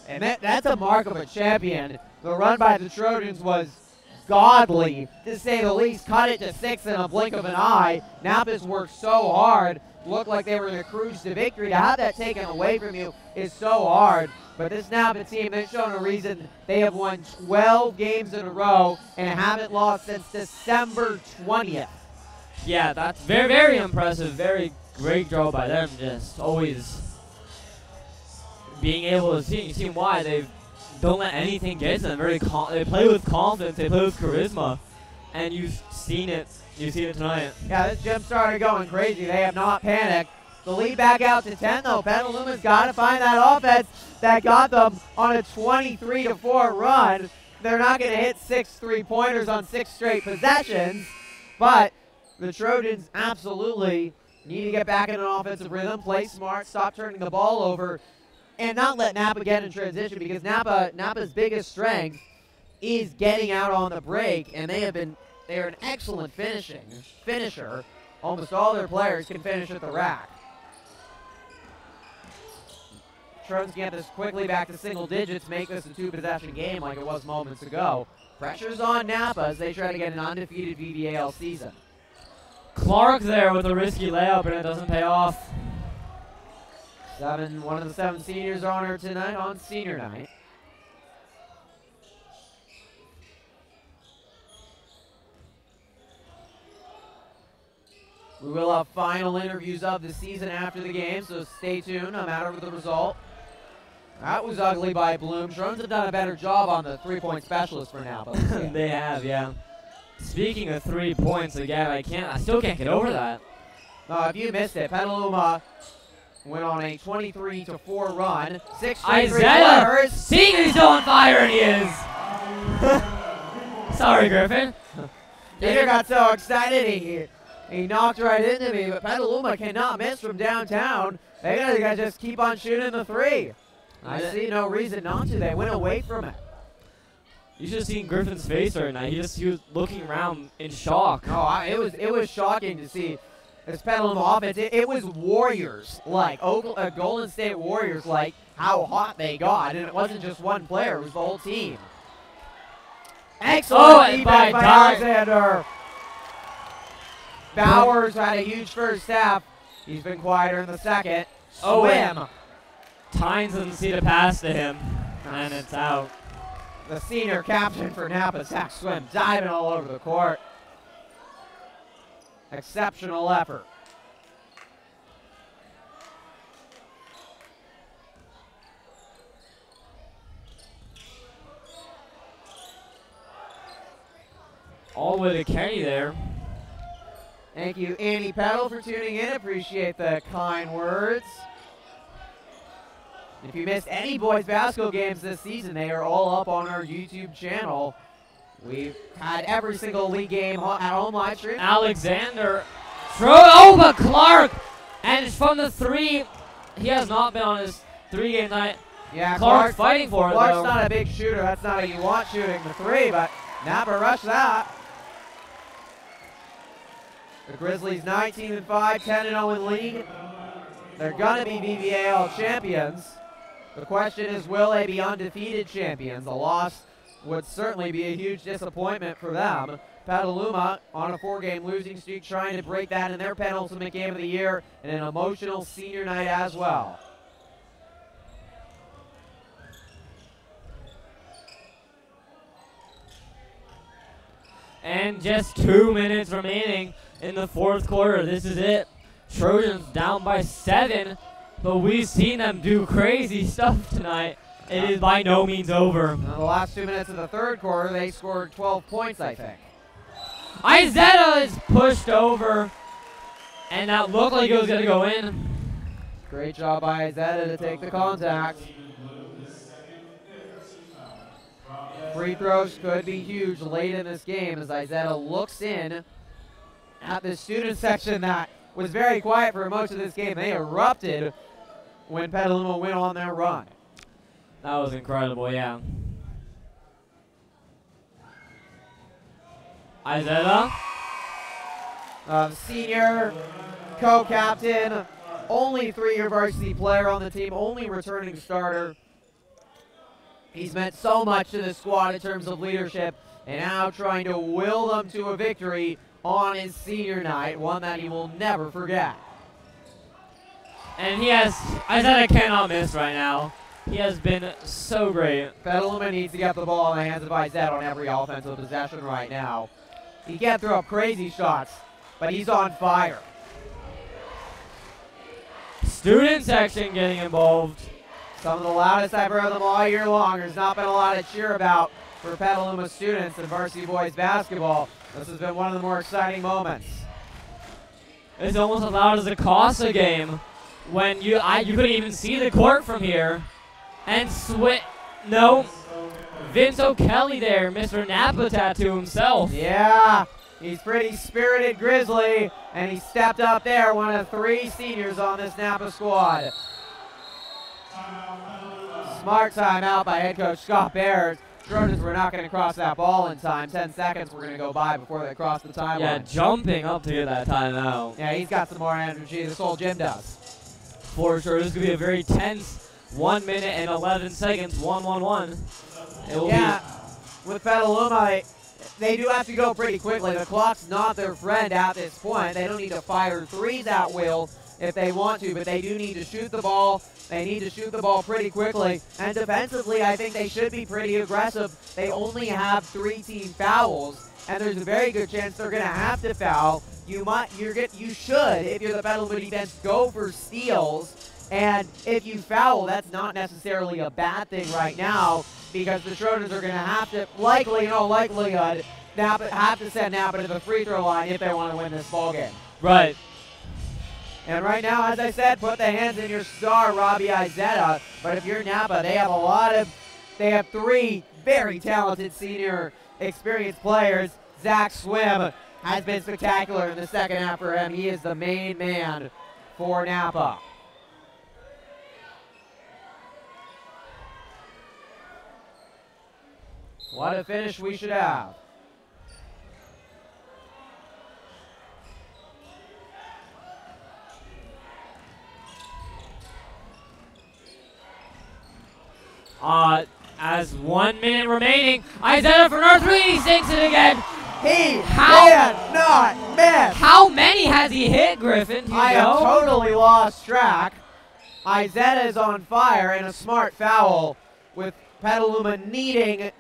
Speaker 1: And that's a mark of a champion. The run by the Trojans was godly, to say the least. Cut it to 6 in a blink of an eye. Napa's worked so hard. Looked like they were going to cruise to victory. To have that taken away from you is so hard. But this Napa team, they've shown a reason. They have won 12 games in a row and haven't lost since December 20th.
Speaker 3: Yeah, that's very, very impressive. Very great job by them. Just always being able to see. You see why they don't let anything get to them. They play with confidence. They play with charisma, and you've seen it. You've seen it tonight.
Speaker 1: Yeah, this gym started going crazy. They have not panicked. The lead back out to 10, though. Petaluma's got to find that offense that got them on a 23-4 run. They're not going to hit 6 3-pointers on 6 straight possessions, but the Trojans absolutely need to get back in an offensive rhythm, play smart, stop turning the ball over, and not let Napa get in transition, because Napa's biggest strength is getting out on the break, and they're an excellent finisher. Almost all their players can finish at the rack. Trojans get this quickly back to single digits, make this a 2-possession game like it was moments ago. Pressure's on Napa as they try to get an undefeated VVAL season.
Speaker 3: Clark there with a risky layup, and it doesn't pay off.
Speaker 1: One of the 7 seniors on her tonight on senior night. We will have final interviews of the season after the game, so stay tuned no matter the result. That was ugly by Bloom. Trojans have done a better job on the 3-point specialist for Napa.
Speaker 3: They have, yeah. Speaking of 3 points again, I still can't get over that.
Speaker 1: If you missed it, Petaluma went on a 23-4 run. 6 straight
Speaker 3: Isaiah,
Speaker 1: three-pointers.
Speaker 3: seeing he's still on fire, and he is. Sorry, Griffin.
Speaker 1: Peter got so excited he knocked right into me, but Petaluma cannot miss from downtown. They gotta just keep on shooting the 3. I see no reason not to. They went away from it.
Speaker 3: You should have seen Griffin's face right now. He was looking around in shock.
Speaker 1: Oh, it was shocking to see this Petaluma offense. It was Warriors, like Golden State Warriors, like how hot they got, and it wasn't just one player; it was the whole team. Excellent defense by Alexander. Bowers had a huge first half. He's been quieter in the second. Swim.
Speaker 3: Tynes doesn't see the pass to him, and it's out.
Speaker 1: The senior captain for Napa, Zach Swim, diving all over the court. Exceptional effort.
Speaker 3: All the way to Kenny there.
Speaker 1: Thank you, Annie Petal, for tuning in. Appreciate the kind words. If you missed any boys basketball games this season, they are all up on our YouTube channel. We've had every single league game at home live stream.
Speaker 3: Alexander, but Clark, and it's from the 3. He has not been on his 3-game night.
Speaker 1: Yeah,
Speaker 3: Clark's fighting for it,
Speaker 1: Clark's
Speaker 3: though.
Speaker 1: not a big shooter. That's not how you want shooting the 3, but Napa rushed that. The Grizzlies 19-5, 10-0 in league. They're going to be VVAL champions. The question is, will they be undefeated champions? A loss would certainly be a huge disappointment for them. Petaluma on a 4-game losing streak, trying to break that in their penultimate game of the year and an emotional senior night as well.
Speaker 3: And just 2 minutes remaining in the 4th quarter. This is it. Trojans down by 7, but we've seen them do crazy stuff tonight. It is by no means over.
Speaker 1: In the last 2 minutes of the 3rd quarter, they scored 12 points, I think.
Speaker 3: Isaiah is pushed over, and that looked like it was going to go in.
Speaker 1: Great job by Isaiah to take the contact. Free throws could be huge late in this game as Isaiah looks in at the student section that was very quiet for most of this game. They erupted when Petaluma went on their run.
Speaker 3: That was incredible, yeah. Isaiah.
Speaker 1: Senior, co-captain, only 3-year varsity player on the team, only returning starter. He's meant so much to this squad in terms of leadership, and now trying to will them to a victory on his senior night, one that he will never forget.
Speaker 3: And he has, Isaiah cannot miss right now. He has been so great.
Speaker 1: Petaluma needs to get the ball in the hands of Isaiah on every offensive possession right now. He can't throw up crazy shots, but he's on fire.
Speaker 3: Student section getting involved.
Speaker 1: Some of the loudest I've heard them all year long. There's not been a lot of cheer about for Petaluma students in varsity boys basketball. This has been one of the more exciting moments.
Speaker 3: It's almost as loud as a Casa game when you couldn't even see the court from here. And Vince O'Kelly there, Mr. Napa Tattoo himself.
Speaker 1: Yeah, he's pretty spirited Grizzly, and he stepped up there, one of 3 seniors on this Napa squad. Smart timeout by head coach Scott Bears. Trojans were not going to cross that ball in time. 10 seconds were going to go by before they crossed the timeline.
Speaker 3: Yeah, jumping up to get that timeout.
Speaker 1: Yeah, he's got some more energy. This whole gym does.
Speaker 3: For sure, this is going to be a very tense 1 minute and 11 seconds, 1-1-1.
Speaker 1: With Petaluma, they do have to go pretty quickly. The clock's not their friend at this point. They don't need to fire threes at will if they want to, but they do need to shoot the ball. They need to shoot the ball pretty quickly. And defensively, I think they should be pretty aggressive. They only have 3 team fouls, and there's a very good chance they're going to have to foul. You should, if you're the Petaluma defense, go for steals. And if you foul, that's not necessarily a bad thing right now, because the Trojans are going to have to, likely, in all likelihood, have to send Napa to the free throw line if they want to win this ball game.
Speaker 3: Right.
Speaker 1: And right now, as I said, put the hands in your star, Robbie Izetta. But if you're Napa, they have 3 very talented senior experienced players. Zach Swim has been spectacular in the second half for him. He is the main man for Napa. What a finish we should have.
Speaker 3: As 1 minute remaining, Isaiah for another 3, he sinks it again.
Speaker 1: He cannot miss.
Speaker 3: How many has he hit, Griffin?
Speaker 1: I have totally lost track. Isaiah is on fire, and a smart foul with Petaluma needing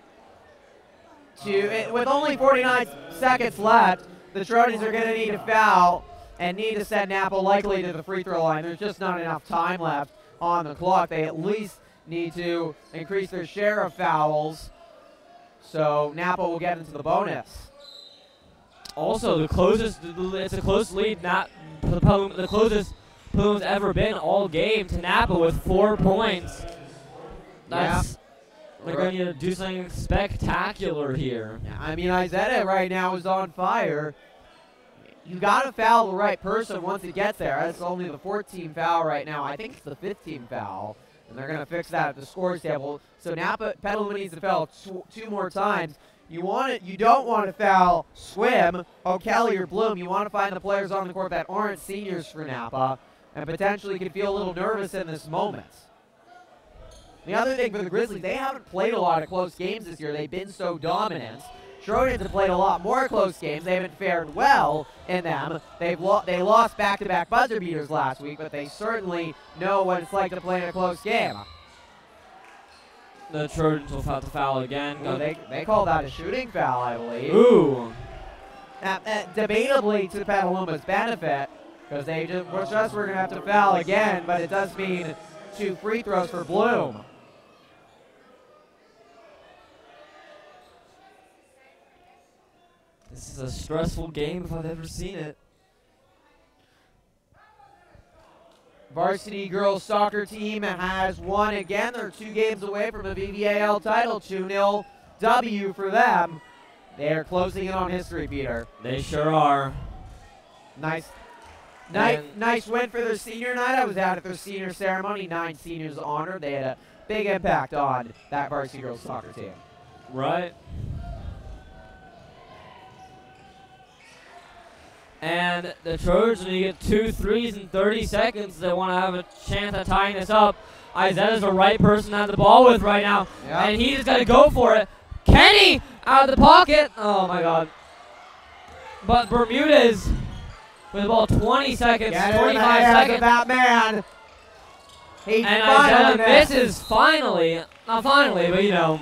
Speaker 1: to, with only 49 seconds left, the Trojans are going to need to foul and need to send Napa likely to the free throw line. There's just not enough time left on the clock. They at least need to increase their share of fouls, so Napa will get into the bonus.
Speaker 3: Also, it's a close lead, not the closest Peluma's ever been all game to Napa with 4 points. They're going to do something spectacular here.
Speaker 1: Yeah, I mean, Isaiah right now is on fire. You got to foul the right person once it gets there. That's only the 4th-team foul right now. I think it's the 5th-team foul, and they're going to fix that at the scores table. So Petaluma needs to foul 2 more times. You don't want to foul Swim, O'Kelly, or Bloom. You want to find the players on the court that aren't seniors for Napa and potentially could feel a little nervous in this moment. The other thing for the Grizzlies, they haven't played a lot of close games this year. They've been so dominant. Trojans have played a lot more close games. They haven't fared well in them. They lost back-to-back buzzer beaters last week, but they certainly know what it's like to play in a close game.
Speaker 3: The Trojans will have to foul again.
Speaker 1: Well, they call that a shooting foul, I believe.
Speaker 3: Ooh.
Speaker 1: Debatably to Petaluma's benefit, because we're going to have to foul again, but it does mean 2 free throws for Bloom.
Speaker 3: This is a stressful game if I've ever seen it.
Speaker 1: Varsity girls soccer team has won again. They're 2 games away from a VVAL title. 2-0 W for them. They're closing in on history, Peter.
Speaker 3: They sure are.
Speaker 1: Nice win for their senior night. I was out at their senior ceremony. 9 seniors honored. They had a big impact on that varsity girls soccer team.
Speaker 3: Right. And the Trojans, when you get 2 threes in 30 seconds, they want to have a chance at tying this up. Isaeta's the right person to have the ball with right now.
Speaker 1: Yep.
Speaker 3: And he just got to go for it. Kenny out of the pocket. Oh, my God. But Bermudez with the ball 20 seconds, 25 seconds.
Speaker 1: That man. He
Speaker 3: And
Speaker 1: finally
Speaker 3: Isaeta misses finally. Not finally, but you know.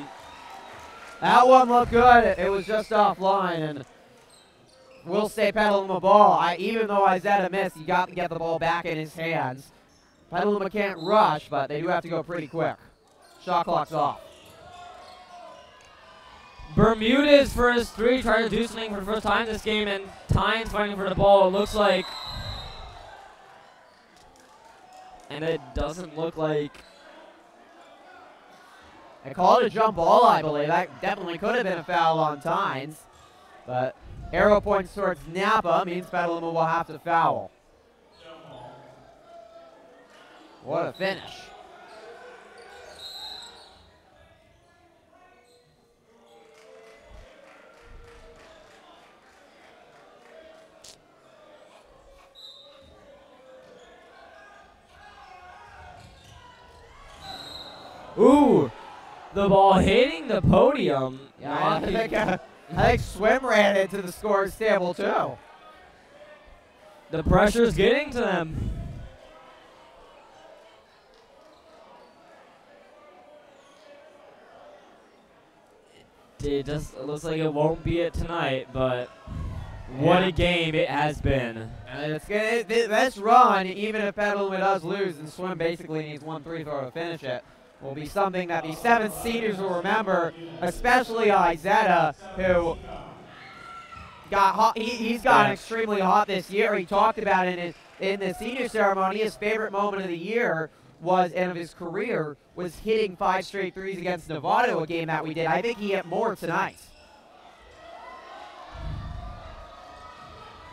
Speaker 1: That one looked good. It was just offline, and we'll stay Petaluma ball. Even though Isaeta missed, you got to get the ball back in his hands. Petaluma can't rush, but they do have to go pretty quick. Shot clock's off.
Speaker 3: Bermudez for his 3, trying to do something for the first time this game, and Tynes fighting for the ball. It looks like, and it doesn't look like.
Speaker 1: They called it a jump ball, I believe. That definitely could have been a foul on Tynes, but arrow points towards Napa means Petaluma will have to foul. What a finish.
Speaker 3: Ooh, the ball hitting the podium.
Speaker 1: Yeah, I think Swim ran into the scores table too.
Speaker 3: The pressure's getting to them. It just looks like it won't be it tonight, but what a game it has been.
Speaker 1: And this run, even if Petaluma does lose, and Swim basically needs 1 free throw to finish it, will be something that the 7 seniors will remember, especially Isaeta, who got hot. He's gotten extremely hot this year. He talked about it in the senior ceremony. His favorite moment of the year was, and of his career, was hitting 5 straight threes against Nevada, a game that we did. I think he hit more tonight.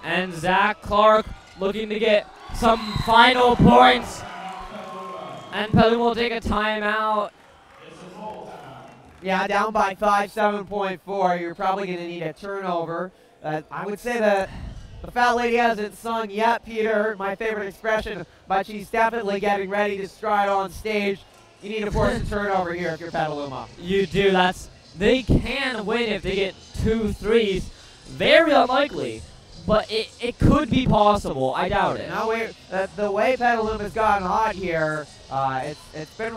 Speaker 3: And Zach Clark looking to get some final points. And Petaluma will take a timeout.
Speaker 1: Yeah, down by 5, 7.4. You're probably going to need a turnover. I would say that the foul lady hasn't sung yet, Peter, my favorite expression, but she's definitely getting ready to stride on stage. You need to force a turnover here if you're Petaluma.
Speaker 3: You do. They can win if they get 2 threes. Very unlikely, but it could be possible. I doubt it.
Speaker 1: No, the way Petaluma's gotten hot here, it's been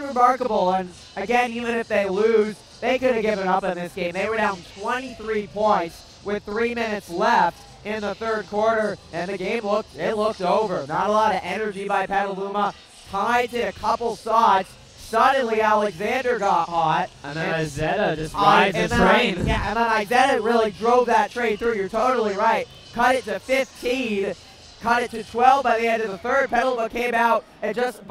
Speaker 1: remarkable. And again, even if they lose, they could have given up in this game. They were down 23 points with 3 minutes left in the third quarter, and the game looked over. Not a lot of energy by Petaluma. Tied to a couple shots. Suddenly Alexander got hot.
Speaker 3: And then Isaeta just rides the train.
Speaker 1: And then Isaeta really drove that train through. You're totally right. Cut it to 15. Cut it to 12 by the end of the third. Petaluma came out at just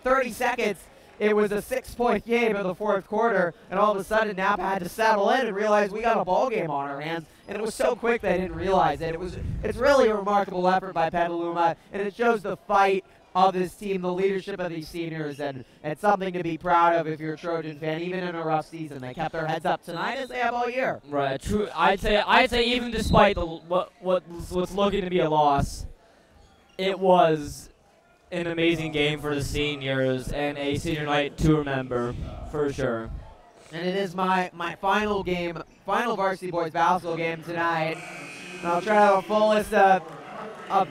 Speaker 1: 30 seconds. It was a 6-point game in the fourth quarter, and all of a sudden Napa had to settle in and realize we got a ball game on our hands. And it was so quick they didn't realize it. It's really a remarkable effort by Petaluma, and it shows the fight of this team, the leadership of these seniors, and it's something to be proud of if you're a Trojan fan, even in a rough season. They kept their heads up tonight as they have all year.
Speaker 3: Right, true. I'd say even despite what's looking to be a loss, it was an amazing game for the seniors and a senior night to remember, for sure.
Speaker 1: And it is my final varsity boys basketball game tonight. And I'll try to have a full list of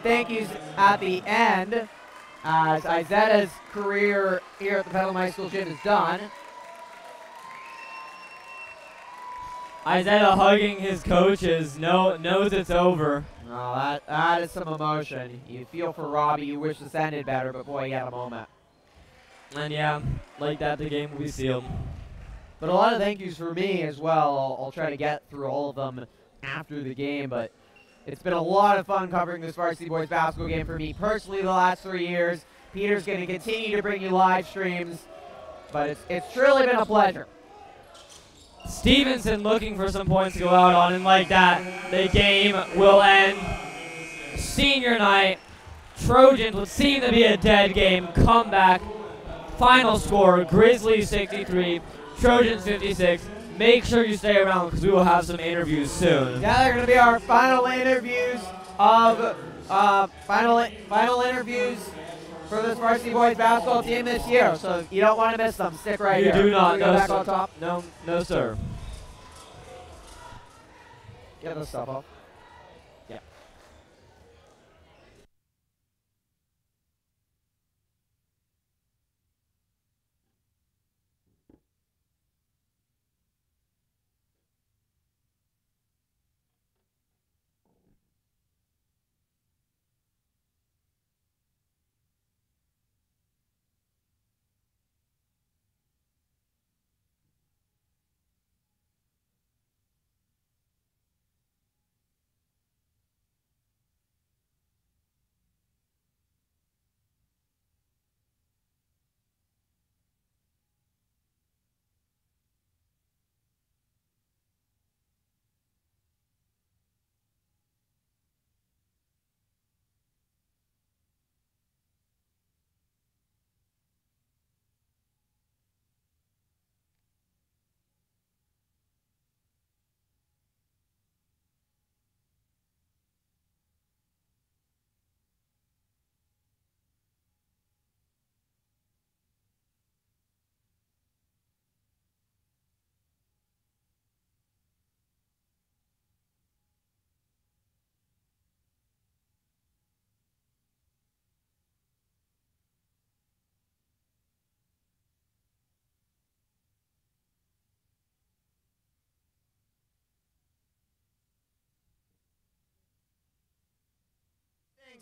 Speaker 1: thank yous at the end, as Isaeta's career here at the Petaluma High School gym is done.
Speaker 3: Isaeta hugging his coaches, knows it's over.
Speaker 1: Oh, that is some emotion. You feel for Robbie. You wish this ended better, but boy, he had a moment.
Speaker 3: And yeah, like that, the game will be sealed.
Speaker 1: But a lot of thank yous for me as well. I'll try to get through all of them after the game, but it's been a lot of fun covering this varsity boys basketball game for me personally the last 3 years. Peter's going to continue to bring you live streams, but it's truly been a pleasure.
Speaker 3: Stevenson looking for some points to go out on, and like that, the game will end. Senior night, Trojans would seem to be a dead game. Comeback, final score, Grizzlies 63, Trojans 56. Make sure you stay around because we will have some interviews soon.
Speaker 1: Yeah, they're going to be our final interviews of final interviews for this varsity boys basketball team this year. So you don't want to miss them. Stick right here.
Speaker 3: You do not.
Speaker 1: Go back on top.
Speaker 3: No, no, sir.
Speaker 1: Get the stuff off.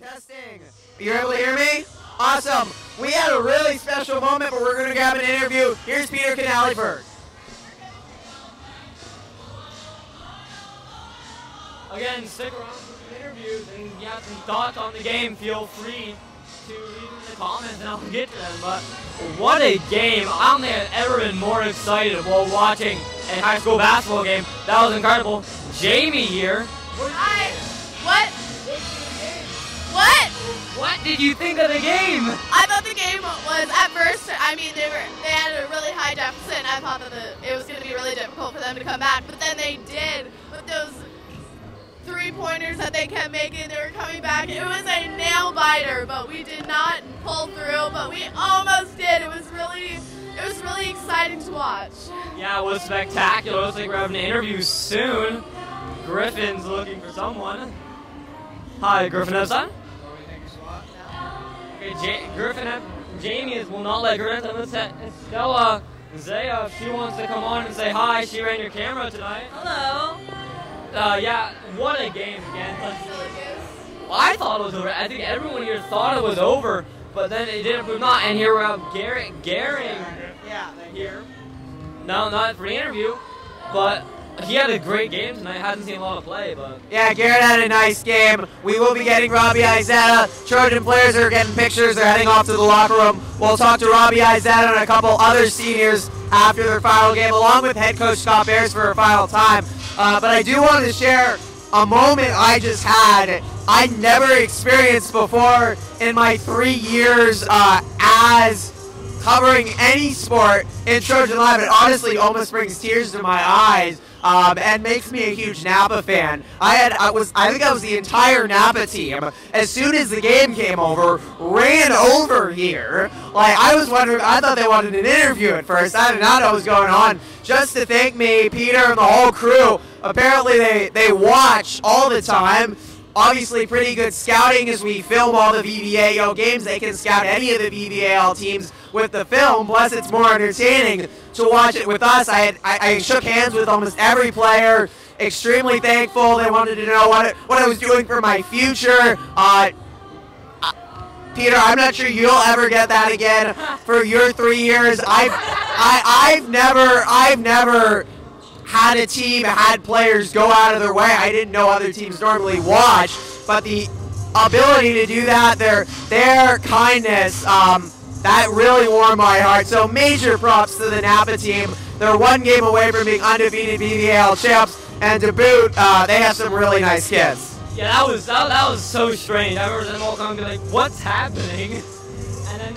Speaker 1: Testing. You're able to hear me? Awesome. We had a really special moment, but we're going to grab an interview. Here's Peter Canali first.
Speaker 3: Again, stick around for the interviews, and if you have some thoughts on the game, feel free to leave them in the comments and I'll get to them. But what a game. I don't think I've ever been more excited while watching a high school basketball game. That was incredible. Jamie here.
Speaker 4: Hi. What? What?
Speaker 3: What did you think of the game?
Speaker 4: I thought the game was, at first, I mean, they had a really high deficit, and I thought that it was going to be really difficult for them to come back, but then they did. With those three-pointers that they kept making, they were coming back. It was a nail-biter, but we did not pull through, but we almost did. It was really exciting to watch.
Speaker 3: Yeah, it was spectacular. Looks like we're having an interview soon. Griffin's looking for someone. Hi, Griffin outside? Okay, Griffin, Jamie will not let Griffin. Let's tell Zaya if she wants to come on and say hi. She ran your camera tonight.
Speaker 4: Hello.
Speaker 3: Yeah, what a game again. Well, I thought it was over. I think everyone here thought it was over, but then it didn't prove not. And here we have Garing here. No, not for the interview, but he had a great game tonight. Hasn't seen a lot of play, but
Speaker 1: yeah, Garrett had a nice game. We will be getting Robbie Izetta. Trojan players are getting pictures. They're heading off to the locker room. We'll talk to Robbie Izetta and a couple other seniors after their final game, along with head coach Scott Bears for her final time. But I do want to share a moment I just had. I never experienced before in my 3 years as covering any sport in Trojan Live. It honestly almost brings tears to my eyes. And makes me a huge Napa fan. I think I was the entire Napa team. As soon as the game came over, ran over here. Like, I was wondering, I thought they wanted an interview at first. I did not know what was going on. Just to thank me, Peter, and the whole crew. Apparently they watch all the time. Obviously, pretty good scouting as we film all the VVAL games. They can scout any of the VVAL teams with the film. Plus, it's more entertaining to watch it with us. I shook hands with almost every player. Extremely thankful. They wanted to know what I was doing for my future. Peter, I'm not sure you'll ever get that again for your 3 years. I've never had a team, had players go out of their way. I didn't know other teams normally watch, but the ability to do that, their kindness, that really warmed my heart. So major props to the Napa team. They're one game away from being undefeated VVAL champs, and to boot, they have some really nice kids.
Speaker 3: yeah, that was so strange. I remember them all coming and be like, "What's happening?" And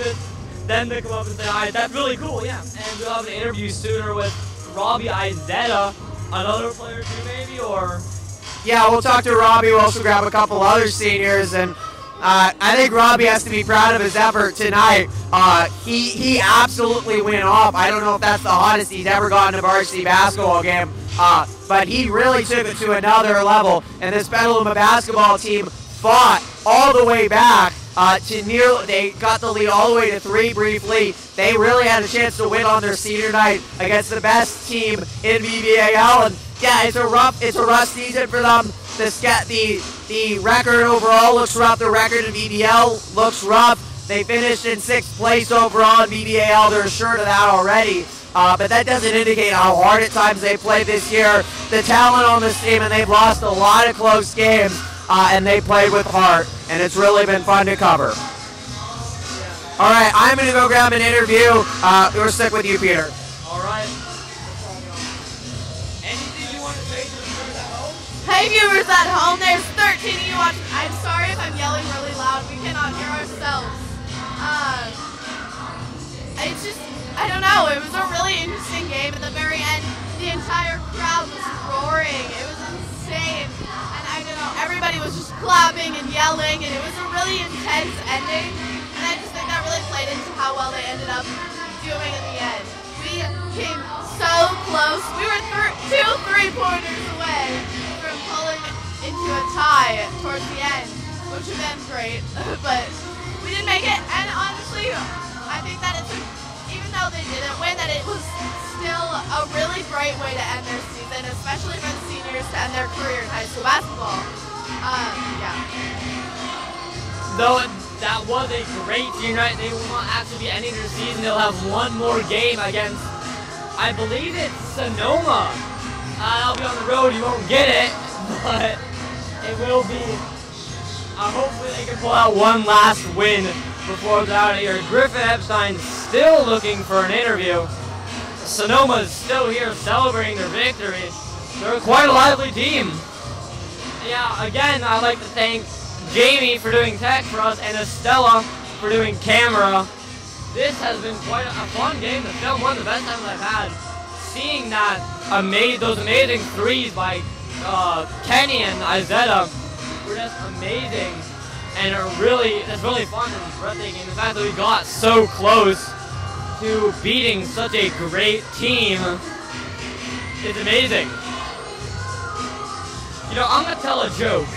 Speaker 3: then they come up and say, "Hi, that's really cool." Yeah, and we'll have an interview sooner with Robbie Izetta, another player too, maybe, or
Speaker 1: yeah, we'll talk to Robbie. We'll also grab a couple other seniors, and I think Robbie has to be proud of his effort tonight. He absolutely went off. I don't know if that's the hottest he's ever gotten in a varsity basketball game, but he really took it to another level. And this Petaluma basketball team fought all the way back they got the lead all the way to 3 briefly. They really had a chance to win on their senior night against the best team in VVAL. And yeah, it's a rough season for them. The record overall looks rough. The record in VVL looks rough. They finished in 6th place overall in VVAL. They're assured of that already. But that doesn't indicate how hard at times they played this year. The talent on this team, and they've lost a lot of close games, and they played with heart, and it's really been fun to cover. All right, I'm going to go grab an interview. We'll stick with you, Peter.
Speaker 3: All right. Anything you want to say to the viewers at home?
Speaker 4: Hey viewers at home, there's 13 of you watching. I'm sorry if I'm yelling really loud. We cannot hear ourselves. It's just, I don't know, it was a really interesting game. At the very end, the entire crowd was roaring. It was insane. And I don't know, everybody was just clapping and yelling, and it was a really intense ending. And I just think that really played into how well they ended up doing in the end. We came so close. We were 2 3-pointers away from pulling into a tie towards the end, which would have been great, but we didn't make it. And honestly, I think that even though they didn't win, that it was still a really great way to end their season, especially for the seniors to end their career in high school basketball. Yeah.
Speaker 3: Though that was a great senior night, they will not actually be ending their season. They'll have one more game against, I believe it's Sonoma. I'll be on the road, you won't get it, but it will be. Hopefully they can pull out one last win before they're out of here. Griffin Epstein's still looking for an interview. Sonoma's still here celebrating their victory. They're quite a lively team. Yeah, again, I'd like to thank Jamie for doing tech for us and Estella for doing camera. This has been quite a fun game to film. One of the best times I've had. Seeing that those amazing threes by Kenny and Izetta were just amazing, and it's really fun and breathtaking. The fact that we got so close to beating such a great team is amazing. You know, I'm gonna tell a joke.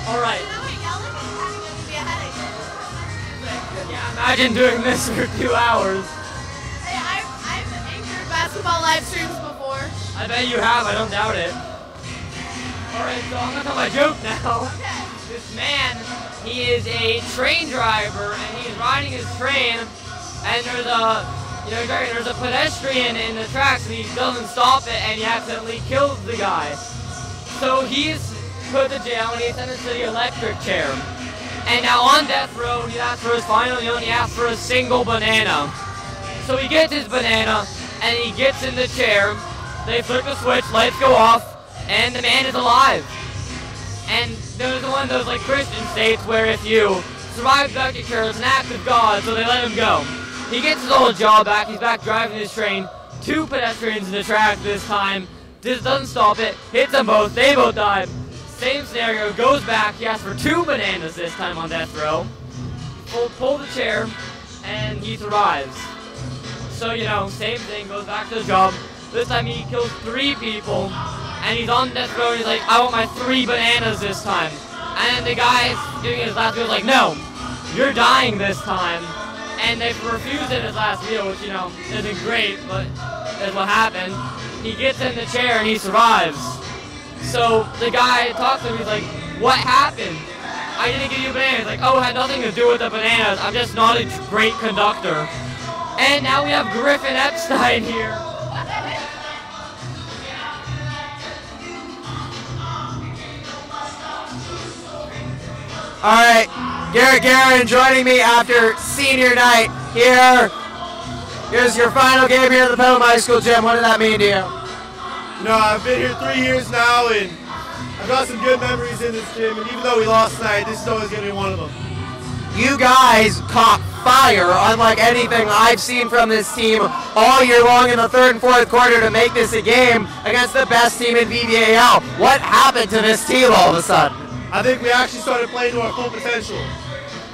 Speaker 3: All right.
Speaker 4: You know what, yelling is kind of going to be a headache.
Speaker 3: Yeah, imagine doing this for 2 hours.
Speaker 4: Hey, I've anchored basketball live streams before.
Speaker 3: I bet you have, I don't doubt it. Alright, so I'm gonna tell my joke now.
Speaker 4: Okay.
Speaker 3: This man, he is a train driver, and he's riding his train, and there's a pedestrian in the tracks, and he doesn't stop it, and he accidentally kills the guy. So he's put to jail, and he's sentenced to the electric chair. And now on death row, he asks for his final meal, and he asks for a single banana. So he gets his banana, and he gets in the chair. They flick the switch, lights go off, and the man is alive. And there's one of those like Christian states where if you survive the electric chair, it's an act of God, so they let him go. He gets his old job back, he's back driving his train, 2 pedestrians in the track this time. This doesn't stop it, hits them both, they both die. Same scenario, goes back, he asks for 2 bananas this time on death row. Pull the chair, and he survives. So, you know, same thing, goes back to the job. This time he kills 3 people, and he's on death row, and he's like, I want my 3 bananas this time. And the guy doing his last meal is like, no, you're dying this time. And they refused it his last meal, which, you know, isn't great, but that's what happened. He gets in the chair, and he survives. So the guy talks to him, he's like, what happened? I didn't give you bananas. He's like, oh, it had nothing to do with the bananas. I'm just not a great conductor. And now we have Griffin Epstein here.
Speaker 1: All right, Garrett Guerin joining me after senior night here. Here's your final game here at the Petaluma High School gym. What did that mean to you?
Speaker 5: No, I've been here 3 years now, and I've got some good memories in this gym, and even though we lost tonight, this is always going to be one of them.
Speaker 1: you guys caught fire, unlike anything I've seen from this team all year long in the third and fourth quarter to make this a game against the best team in VVAL. What happened to this team all of a sudden?
Speaker 5: I think we actually started playing to our full potential.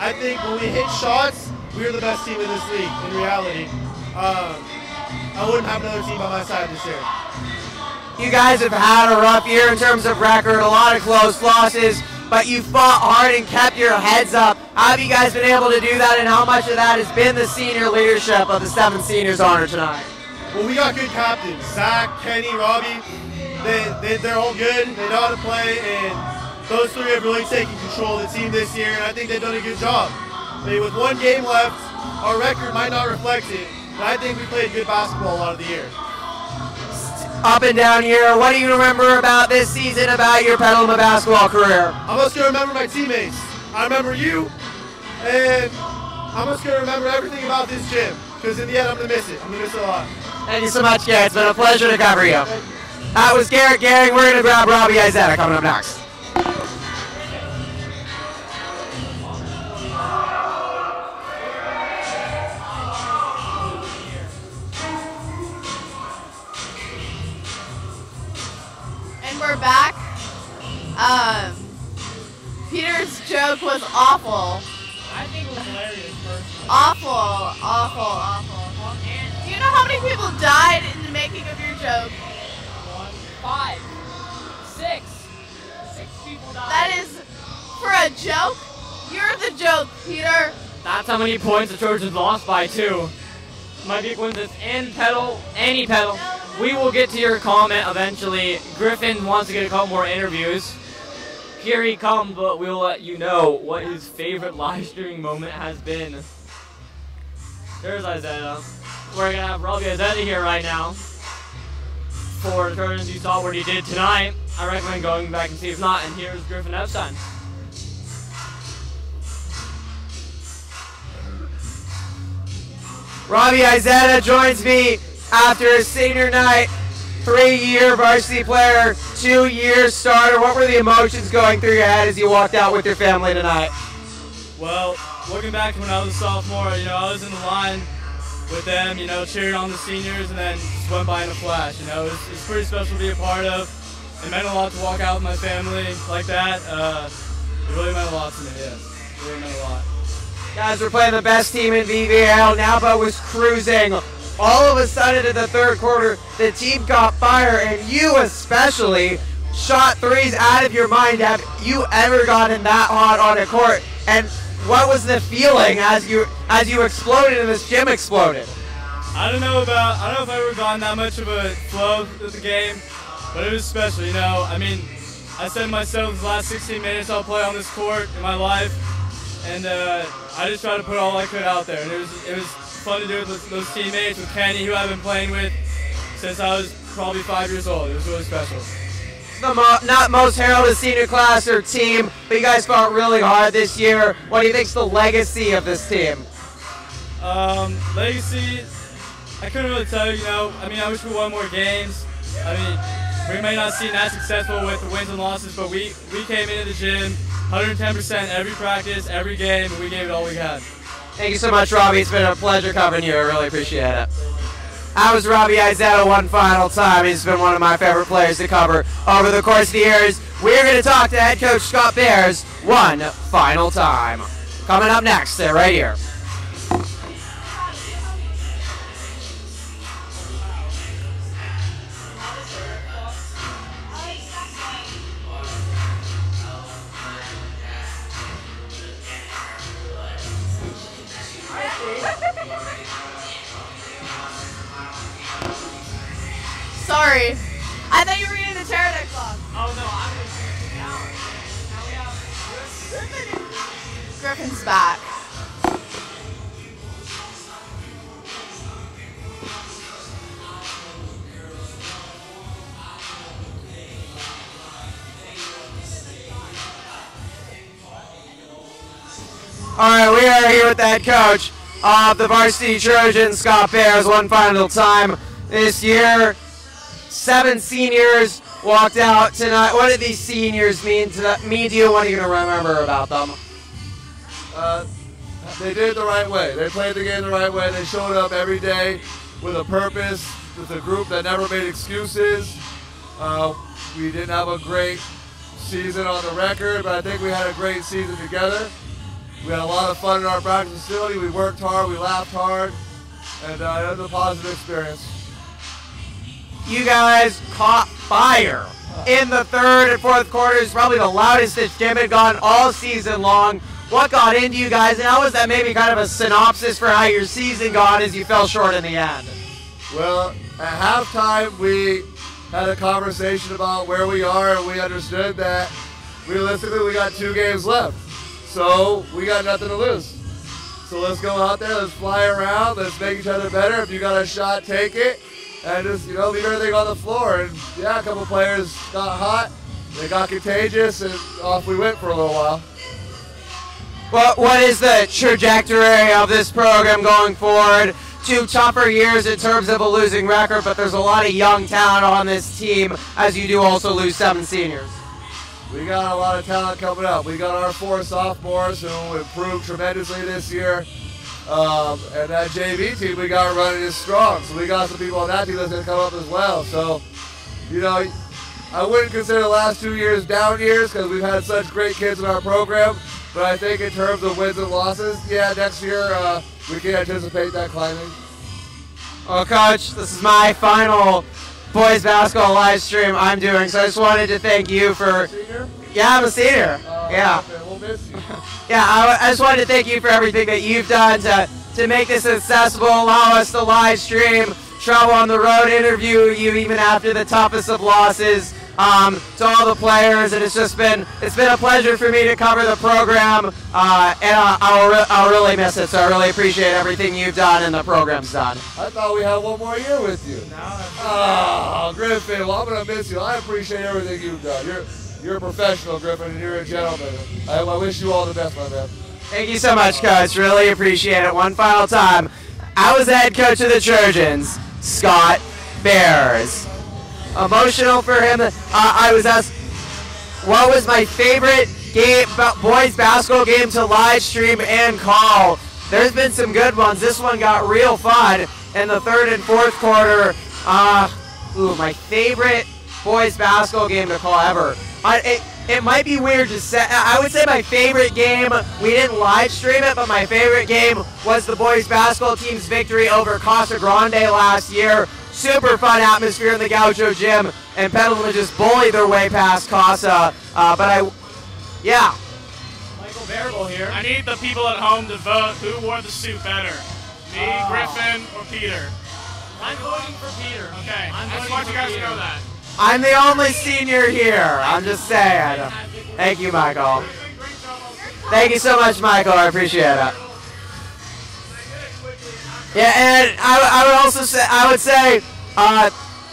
Speaker 5: I think when we hit shots, we were the best team in this league, in reality. I wouldn't have another team by my side this year.
Speaker 1: You guys have had a rough year in terms of record, a lot of close losses, but you fought hard and kept your heads up. How have you guys been able to do that, and how much of that has been the senior leadership of the 7 seniors on here tonight?
Speaker 5: Well, we got good captains. Zach, Kenny, Robbie, they're all good. They know how to play, and those 3 have really taken control of the team this year, and I think they've done a good job. I mean, with 1 game left, our record might not reflect it, but I think we played good basketball a lot of the year.
Speaker 1: Up and down here, what do you remember about this season, about your Petaluma basketball career?
Speaker 5: I'm just going to remember my teammates. I remember you, and I'm just going to remember everything about this gym, because in the end, I'm going to miss it. I'm going to miss it a lot.
Speaker 1: Thank you so much, Garrett. It's been a pleasure to cover you. That was Garrett Gehring. We're going to grab Robbie Izetta coming up next.
Speaker 4: We're back. Peter's joke was awful.
Speaker 3: I think it was hilarious personally.
Speaker 4: Awful. Do you know how many people died in the making of your joke?
Speaker 3: 1, 5, 6. 6 people died.
Speaker 4: That is, for a joke, you're the joke, Peter.
Speaker 3: That's how many points the Trojans lost by, too. Might be a coincidence. Any pedal. We will get to your comment eventually. Griffin wants to get a couple more interviews. Here he comes, but we'll let you know what his favorite live streaming moment has been. There's Izetta. We're going to have Robbie Izetta here right now. For the Trojans, you saw what he did tonight. I recommend going back and see if not. And here's Griffin Epstein.
Speaker 1: Robbie Izetta joins me after a senior night, 3-year varsity player, 2-year starter. What were the emotions going through your head as you walked out with your family tonight?
Speaker 6: Well, looking back to when I was a sophomore, I was in the line with them, cheering on the seniors, and then just went by in a flash. It's pretty special to be a part of. It meant a lot to walk out with my family like that. It really meant a lot to me, yeah. It really meant a lot.
Speaker 1: Guys, we're playing the best team in VVAL. Napa was cruising. All of a sudden in the third quarter, the team caught fire, and you especially shot 3s out of your mind. Have you ever gotten that hot on a court? And what was the feeling as you exploded and this gym exploded?
Speaker 6: I don't know if I've ever gotten that much of a flow with the game, but it was special, I said to myself, the last 16 minutes I'll play on this court in my life, and I just tried to put all I could out there, and it was fun to do it with those teammates, with Kenny, who I've been playing with since I was probably 5 years old. It was really special.
Speaker 1: The not most heralded senior class or team, but you guys fought really hard this year. What do you think's the legacy of this team?
Speaker 6: Legacy, I couldn't really tell you, I wish we won more games. We may not seem that successful with the wins and losses, but we came into the gym 110% every practice, every game, and we gave it all we had.
Speaker 1: Thank you so much, Robbie. It's been a pleasure covering you. I really appreciate it. That was Robbie Izetta one final time. He's been one of my favorite players to cover over the course of the years. We're going to talk to head coach Scott Bears one final time. Coming up next, right here.
Speaker 4: Sorry. I thought you were getting the Pterodactyl Club.
Speaker 3: Oh no, I was
Speaker 4: Griffin's back.
Speaker 1: All right, we are here with the head coach of the varsity Trojans, Scott Bears, one final time this year. 7 seniors walked out tonight. What did these seniors mean to you? What are you going to remember about them?
Speaker 7: They did it the right way. They played the game the right way. They showed up every day with a purpose, with a group that never made excuses. We didn't have a great season on the record, but I think we had a great season together. We had a lot of fun in our practice facility. We worked hard, we laughed hard, and it was a positive experience.
Speaker 1: You guys caught fire in the third and fourth quarters, probably the loudest this gym had gone all season long. What got into you guys, and how was that maybe kind of a synopsis for how your season gone as you fell short in the end?
Speaker 7: Well, at halftime, we had a conversation about where we are, and we understood that realistically we got 2 games left. So we got nothing to lose. So let's go out there, let's fly around, let's make each other better. If you got a shot, take it, and just, you know, leave everything on the floor. And yeah, a couple players got hot, they got contagious, and off we went for a little while.
Speaker 1: Well, what is the trajectory of this program going forward? 2 tougher years in terms of a losing record, but there's a lot of young talent on this team, as you do also lose 7 seniors.
Speaker 7: We got a lot of talent coming up. We got our 4 sophomores who improved tremendously this year. And that JV team we got running is strong. So we got some people on that team that's going to come up as well. So, you know, I wouldn't consider the last 2 years down years because we've had such great kids in our program. But I think in terms of wins and losses, yeah, next year we can anticipate that climbing.
Speaker 1: Well, Coach, this is my final boys basketball live stream I'm doing, so I just wanted to thank you for...
Speaker 7: Senior?
Speaker 1: Yeah, I'm a senior. Yeah.
Speaker 7: Okay, we'll miss you.
Speaker 1: Yeah, I just wanted to thank you for everything that you've done to make this accessible, allow us to live stream, travel on the road, interview you even after the toughest of losses. To all the players, and it's been a pleasure for me to cover the program, and I'll really miss it. So I really appreciate everything you've done and the program's done.
Speaker 7: I thought we had 1 more year with you.
Speaker 6: No.
Speaker 7: Oh, Griffin, well, I'm gonna miss you. I appreciate everything you've done. You're a professional, Griffin, and you're a gentleman. I wish you all the best, my man.
Speaker 1: Thank you so much, Coach. Really appreciate it. One final time, I was the head coach of the Trojans, Scott Bears. Emotional for him. I was asked, what was my favorite game, boys basketball game to live stream and call? There's been some good ones. This one got real fun in the third and fourth quarter. My favorite boys basketball game to call ever. It might be weird to say. I would say my favorite game, we didn't live stream it, but my favorite game was the boys basketball team's victory over Casa Grande last year. Super fun atmosphere in the Gaucho Gym, and Petaluma just bullied their way past Casa. Yeah.
Speaker 6: Michael Variable here. I need the people at home to vote who wore the suit better. Me, Griffin, or Peter? I'm voting for Peter. Okay, I just want you guys to know that.
Speaker 1: I'm the only senior here. I'm just saying. Thank you, Michael. Thank you so much, Michael. I appreciate it. Yeah, and I would say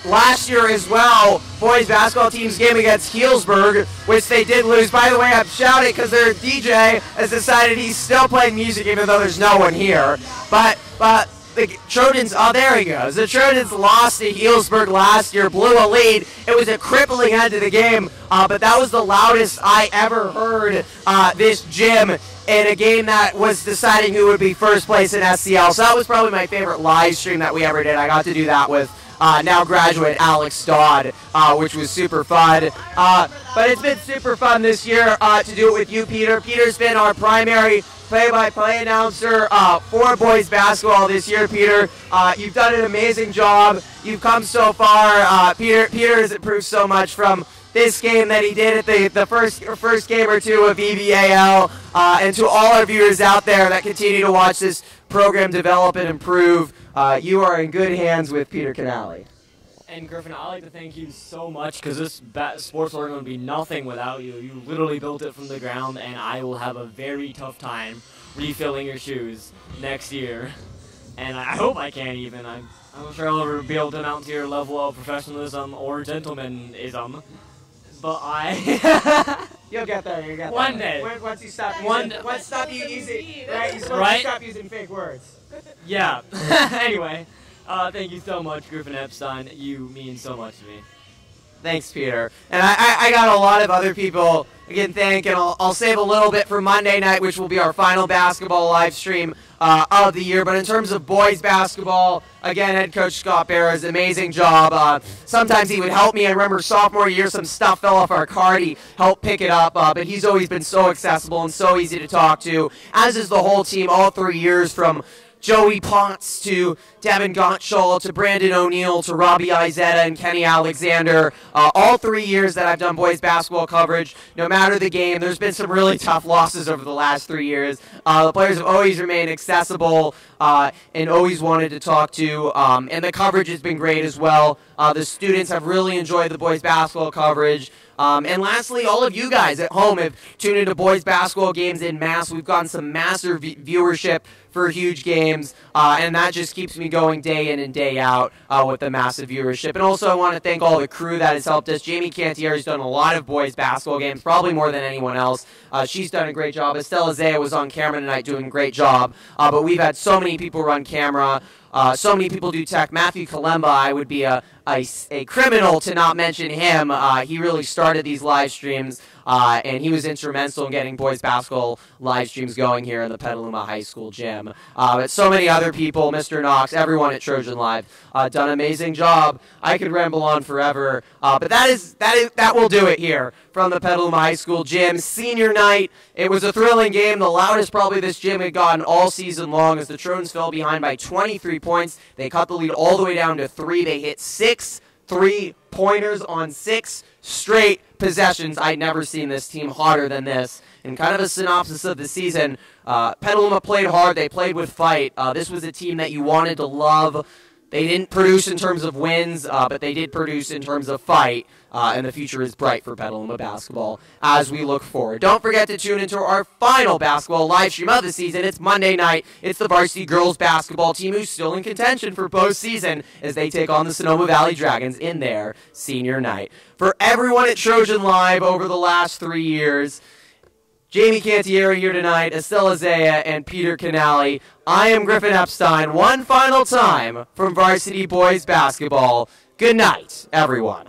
Speaker 1: last year as well, boys basketball team's game against Healdsburg, which they did lose. By the way, I'm shouting because their DJ has decided he's still playing music even though there's no one here. But the Trojans, oh, there he goes. The Trojans lost to Healdsburg last year, blew a lead. It was a crippling end to the game, but that was the loudest I ever heard this gym in a game that was deciding who would be first place in SCL. So that was probably my favorite live stream that we ever did. I got to do that with now graduate Alex Dodd, which was super fun. But it's been super fun this year to do it with you, Peter. Peter's been our primary play-by-play announcer for boys basketball this year, Peter. You've done an amazing job. You've come so far. Peter has improved so much from this game that he did at the first game or two of VVAL, and to all our viewers out there that continue to watch this program develop and improve. You are in good hands with Peter Canale.
Speaker 3: And Griffin, I'd like to thank you so much because this sports program would be nothing without you. You literally built it from the ground, and I will have a very tough time refilling your shoes next year. And I hope I can even. I'm not sure I'll ever be able to amount to your level of professionalism or gentlemanism. But
Speaker 1: You'll get there. You'll get there.
Speaker 3: One day.
Speaker 1: Once you stop using fake words.
Speaker 3: Yeah. Anyway, thank you so much, Griffin Epstein. You mean so much to me.
Speaker 1: Thanks, Peter. And I got a lot of other people again thank, and I'll save a little bit for Monday night, which will be our final basketball live stream of the year. But in terms of boys basketball, again, head coach Scott Barra's amazing job. Sometimes he would help me. I remember sophomore year, some stuff fell off our card. He helped pick it up, but he's always been so accessible and so easy to talk to, as is the whole team all 3 years, from Joey Potts to Devin Gottschall to Brandon O'Neill to Robbie Izetta and Kenny Alexander. All 3 years that I've done boys basketball coverage, no matter the game, there's been some really tough losses over the last 3 years. The players have always remained accessible and always wanted to talk to, and the coverage has been great as well. The students have really enjoyed the boys basketball coverage. And lastly, all of you guys at home have tuned into boys basketball games en masse. We've gotten some massive viewership for huge games, and that just keeps me going day in and day out with the massive viewership. And also I want to thank all the crew that has helped us. Jamie Cantieri's done a lot of boys basketball games, probably more than anyone else. She's done a great job. Estella Zaya was on camera tonight doing a great job, but we've had so many people run camera. So many people do tech. Matthew Kalemba, I would be a criminal to not mention him. He really started these live streams, and he was instrumental in getting boys basketball live streams going here in the Petaluma High School gym. But so many other people, Mr. Knox, everyone at Trojan Live, done an amazing job. I could ramble on forever, but that will do it here from the Petaluma High School gym. Senior night, it was a thrilling game, the loudest probably this gym had gotten all season long, as the Trojans fell behind by 23 points. They cut the lead all the way down to 3. They hit 6 3-pointers on 6 straight possessions. I'd never seen this team harder than this. And kind of a synopsis of the season, Petaluma played hard. They played with fight. This was a team that you wanted to love. They didn't produce in terms of wins, but they did produce in terms of fight, and the future is bright for Petaluma basketball as we look forward. Don't forget to tune into our final basketball live stream of the season. It's Monday night. It's the varsity girls basketball team, who's still in contention for postseason as they take on the Sonoma Valley Dragons in their senior night. For everyone at Trojan Live over the last 3 years, Jamie Cantieri here tonight, Estella Zaya, and Peter Canali. I am Griffin Epstein, one final time from Varsity Boys Basketball. Good night, everyone.